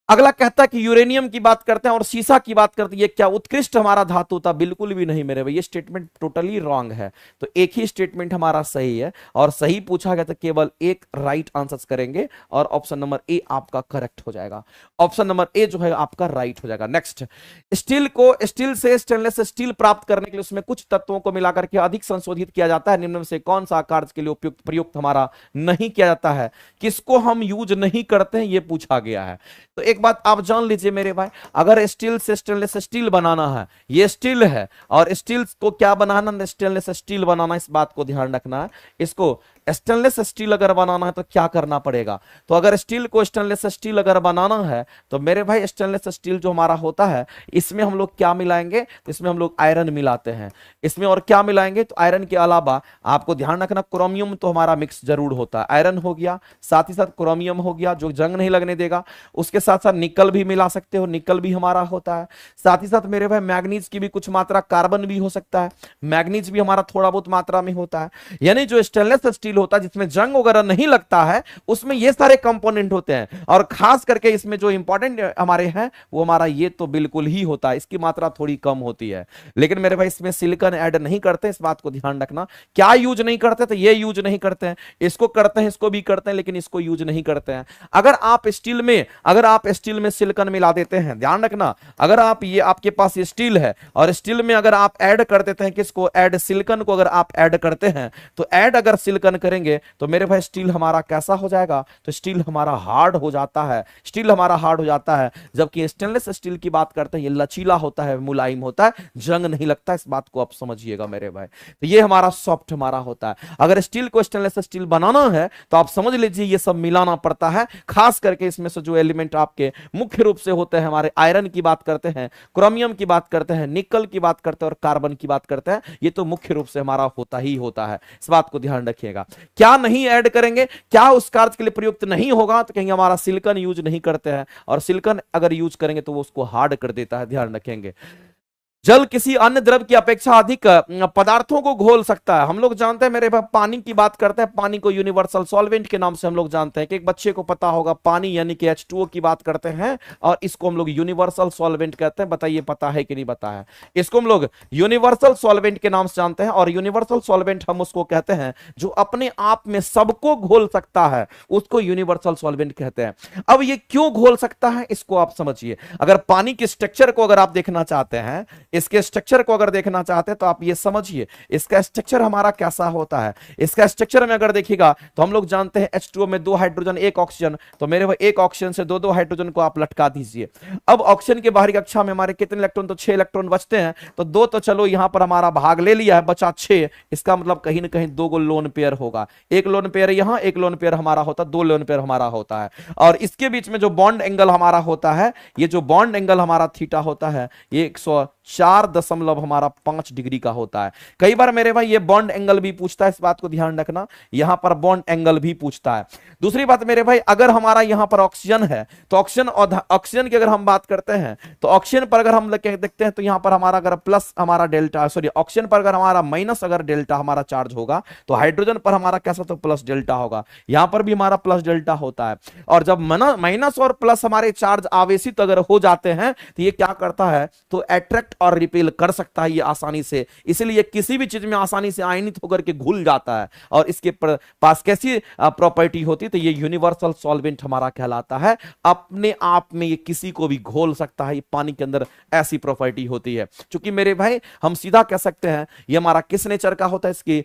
अगला कहता है कि यूरेनियम की बात करते हैं और सीसा की बात करते हैं, ये क्या उत्कृष्ट हमारा धातु था? बिल्कुल भी नहीं मेरे भाई, ये स्टेटमेंट टोटली रॉन्ग है। तो एक ही स्टेटमेंट हमारा सही है, और सही पूछा गया तो केवल एक राइट आंसर करेंगे और ऑप्शन नंबर ए आपका करेक्ट हो जाएगा। ऑप्शन नंबर ए जो है आपका राइट हो जाएगा। नेक्स्ट, स्टील को स्टील से स्टेनलेस स्टील प्राप्त करने के लिए उसमें कुछ तत्वों को मिलाकर के अधिक संशोधित किया जाता है। निम्न में से कौन सा कार्य के लिए उपयुक्त प्रयुक्त हमारा नहीं किया जाता है? किसको हम यूज नहीं करते हैं ये पूछा गया है। तो एक बात आप जान लीजिए मेरे भाई, अगर स्टील से स्टेनलेस स्टील बनाना है, ये स्टील है और स्टील को क्या बनाना? स्टेनलेस स्टील बनाना, इस बात को ध्यान रखना है। इसको स्टेनलेस स्टील अगर बनाना है तो क्या करना पड़ेगा? तो अगर स्टील को स्टेनलेस स्टील अगर बनाना है तो मेरे भाई स्टेनलेस स्टील जो हमारा होता है इसमें हम लोग क्या मिलाएंगे? तो इसमें हम लोग आयरन मिलाते हैं। इसमें और क्या मिलाएंगे? तो आयरन के अलावा आपको ध्यान रखना क्रोमियम तो हमारा मिक्स जरूर होता है। आयरन हो गया, साथ ही साथ क्रोमियम हो गया जो जंग नहीं लगने देगा। उसके साथ साथ निकल भी मिला सकते हो, निकल भी हमारा होता है। साथ ही साथ मेरे भाई मैग्नीज की भी कुछ मात्रा, कार्बन भी हो सकता है, मैग्नीज भी हमारा थोड़ा बहुत मात्रा में होता है। यानी जो स्टेनलेस स्टील होता है जिसमें जंग वगैरह नहीं लगता है उसमें ये सारे कंपोनेंट होते हैं। और खास करके इसमें जो इंपॉर्टेंट हमारे हैं वो हमारा ये तो बिल्कुल ही होता है, इसकी मात्रा थोड़ी कम होती है। लेकिन मेरे भाई इसमें सिलिकॉन ऐड नहीं करते, इस बात को ध्यान रखना। क्या यूज नहीं करते? तो ये यूज नहीं करते हैं, इसको करते हैं, इसको भी करते हैं, लेकिन इसको यूज नहीं करते हैं। अगर आप स्टील में सिलिकॉन मिला देते हैं, ध्यान रखना, अगर आप ये आपके पास ये स्टील है और स्टील में अगर आप ऐड कर देते हैं, किसको ऐड? सिलिकॉन को अगर आप ऐड करते हैं तो ऐड अगर सिलिकॉन करेंगे तो मेरे भाई स्टील हमारा कैसा हो जाएगा? तो स्टील हमारा हार्ड हो जाता है, स्टील हमारा हार्ड हो जाता है। जबकि स्टेनलेस स्टील की बात करते हैं ये लचीला होता है, मुलायम होता है, जंग नहीं लगता। इस बात को आप समझिएगा मेरे भाई। तो ये हमारा सॉफ्ट हमारा होता है। अगर स्टील को स्टेनलेस स्टील बनाना है तो आप समझ लीजिए ये सब मिलाना पड़ता है। खास करके इसमें से जो एलिमेंट आपके मुख्य रूप से होते हैं, हमारे आयरन की बात करते हैं, क्रोमियम की बात करते हैं, निकल की बात करते हैं और कार्बन की बात करते हैं, ये तो मुख्य रूप से हमारा होता ही होता है। इस बात को ध्यान रखिएगा। क्या नहीं ऐड करेंगे, क्या उस कार्य के लिए प्रयुक्त नहीं होगा, तो कहेंगे हमारा सिलिकॉन यूज नहीं करते हैं, और सिलिकॉन अगर यूज करेंगे तो वो उसको हार्ड कर देता है, ध्यान रखेंगे। जल किसी अन्य द्रव की अपेक्षा अधिक पदार्थों को घोल सकता है। हम लोग जानते हैं मेरे भाई, पानी की बात करते हैं, पानी को यूनिवर्सल सॉल्वेंट के नाम से हम लोग जानते हैं, कि एक बच्चे को पता होगा, पानी यानी कि H2O की बात करते हैं, और इसको हम लोग यूनिवर्सल सॉल्वेंट कहते हैं। बताइए पता है कि नहीं पता है? इसको हम लोग यूनिवर्सल सॉल्वेंट के नाम से जानते हैं, और यूनिवर्सल सॉल्वेंट हम उसको कहते हैं जो अपने आप में सबको घोल सकता है, उसको यूनिवर्सल सॉल्वेंट कहते हैं। अब ये क्यों घोल सकता है, इसको आप समझिए। अगर पानी के स्ट्रक्चर को अगर आप देखना चाहते हैं, इसके स्ट्रक्चर को अगर देखना चाहते हैं, तो आप ये समझिए इसका स्ट्रक्चर हमारा कैसा होता है। इसका स्ट्रक्चर में अगर देखिएगा तो हम लोग जानते हैं H2O में 2 हाइड्रोजन 1 ऑक्सीजन, तो मेरे वो एक ऑक्सीजन से 2-2 हाइड्रोजन को आप लटका दीजिए। अब ऑक्सीजन के बाहरी कक्षा में हमारे कितने इलेक्ट्रॉन, तो 6 इलेक्ट्रॉन बचते हैं, तो 2 तो चलो यहां पर हमारा भाग ले लिया है, बचा 6। इसका मतलब कहीं ना कहीं 2 गो लोन पेयर होगा, एक लोन पेयर यहां, एक लोन पेयर हमारा होता, 2 लोन पेयर हमारा होता है। और इसके बीच में जो बॉन्ड एंगल हमारा होता है, ये जो बॉन्ड एंगल हमारा थीटा होता है, ये 104.5 डिग्री का होता है। कई बार मेरे भाई ये बॉन्ड एंगल भी पूछता है, इस बात को ध्यान रखना, यहां पर बॉन्ड एंगल भी पूछता है। दूसरी बात मेरे भाई, अगर हमारा यहां पर ऑक्सीजन है, तो ऑक्सीजन की अगर हम बात करते हैं, तो ऑक्सीजन पर अगर हम देखते हैं, तो यहां पर हमारा अगर प्लस हमारा डेल्टा, सॉरी ऑक्सीजन पर अगर हमारा माइनस अगर डेल्टा हमारा चार्ज होगा, तो हाइड्रोजन पर हमारा कैसा, तो प्लस डेल्टा होगा। यहां पर भी हमारा प्लस डेल्टा होता है। और जब माइनस और प्लस हमारे चार्ज आवेशित अगर हो जाते हैं, तो ये क्या करता है, तो अट्रैक्ट और रिपेल कर सकता है ये आसानी से, इसलिए किसी भी चीज में आसानी से आयनित होकर के घुल जाता है। और इसके पास कैसी प्रॉपर्टी होती है, तो ये यूनिवर्सल सॉल्वेंट हमारा कहलाता है। अपने आप में ये किसी को भी घोल सकता है, ये पानी के अंदर ऐसी प्रॉपर्टी होती है। क्योंकि मेरे भाई हम सीधा कह सकते हैं ये हमारा किस नेचर का होता है, इसकी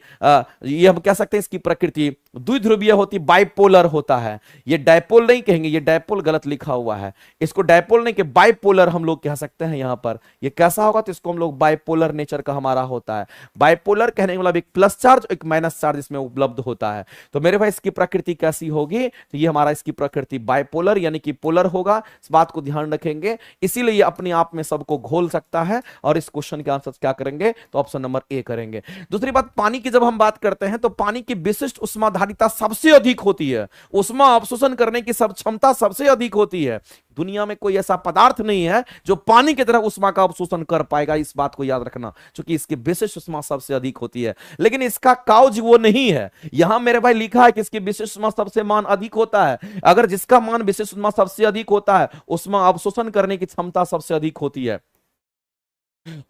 ये हम कह सकते हैं इसकी प्रकृति द्विध्रुवीय होती, बाइपोलर होता है। ये डायपोल नहीं कहेंगे, ये डायपोल गलत लिखा हुआ है, इसको डायपोल नहीं कि बाइपोलर हम लोग कह सकते हैं। यहां पर ये कैसा होगा, तो इसको हम लोग बाइपोलर नेचर का हमारा होता है। बाइपोलर कहने का मतलब एक प्लस चार्ज एक माइनस चार्ज इसमें उपलब्ध होता है। तो मेरे भाई इसकी प्रकृति कैसी होगी, तो ये हमारा इसकी प्रकृति बाइपोलर यानी कि पोलर होगा, इस बात को ध्यान रखेंगे। इसीलिए ये अपने आप में सबको घोल सकता है। और इस क्वेश्चन के आंसर क्या करेंगे, तो ऑप्शन नंबर ए करेंगे। दूसरी बात, पानी की जब हम बात करते हैं, तो पानी की विशिष्ट उष्माधारिता सबसे अधिक होती है, उष्मा अवशोषण करने की सब क्षमता सबसे अधिक होती है। दुनिया में कोई ऐसा पदार्थ नहीं है जो पानी की तरह उष्मा का अवशोषण कर पाएगा, इस बात को याद रखना, क्योंकि इसकी विशिष्ट उष्मा सबसे अधिक होती है। लेकिन इसका काउज वो नहीं है। यहां मेरे भाई लिखा है कि इसकी विशिष्ट उष्मा सबसे मान अधिक होता है। अगर जिसका मान विशिष्ट उष्मा सबसे अधिक होता है, उष्मा अवशोषण करने की क्षमता सबसे अधिक होती है।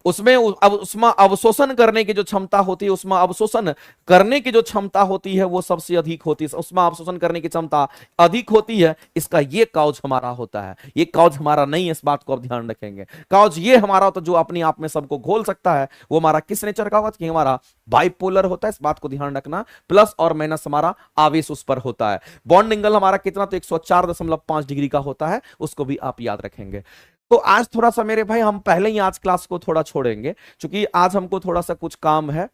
उसमें उष्मा अवशोषण करने की जो क्षमता होती है, उष्मा अवशोषण करने की जो क्षमता होती है वो सबसे अधिक होती है, उष्मा अवशोषण करने की क्षमता अधिक होती है। इसका ये काउज हमारा होता है, ये काउज हमारा नहीं है, इस बात को आप ध्यान रखेंगे। काउज ये हमारा होता है जो अपने आप में सबको घोल सकता है, वो हमारा किस नेचर का होगा, कि हमारा बाइपोलर होता है, इस बात को ध्यान रखना। प्लस और माइनस हमारा आवेश उस पर होता है। बॉन्ड एंगल हमारा कितना, तो 104.5 डिग्री का होता है, उसको भी आप याद रखेंगे। तो आज थोड़ा सा मेरे भाई हम पहले ही आज क्लास को थोड़ा छोड़ेंगे, क्योंकि आज हमको थोड़ा सा कुछ काम है।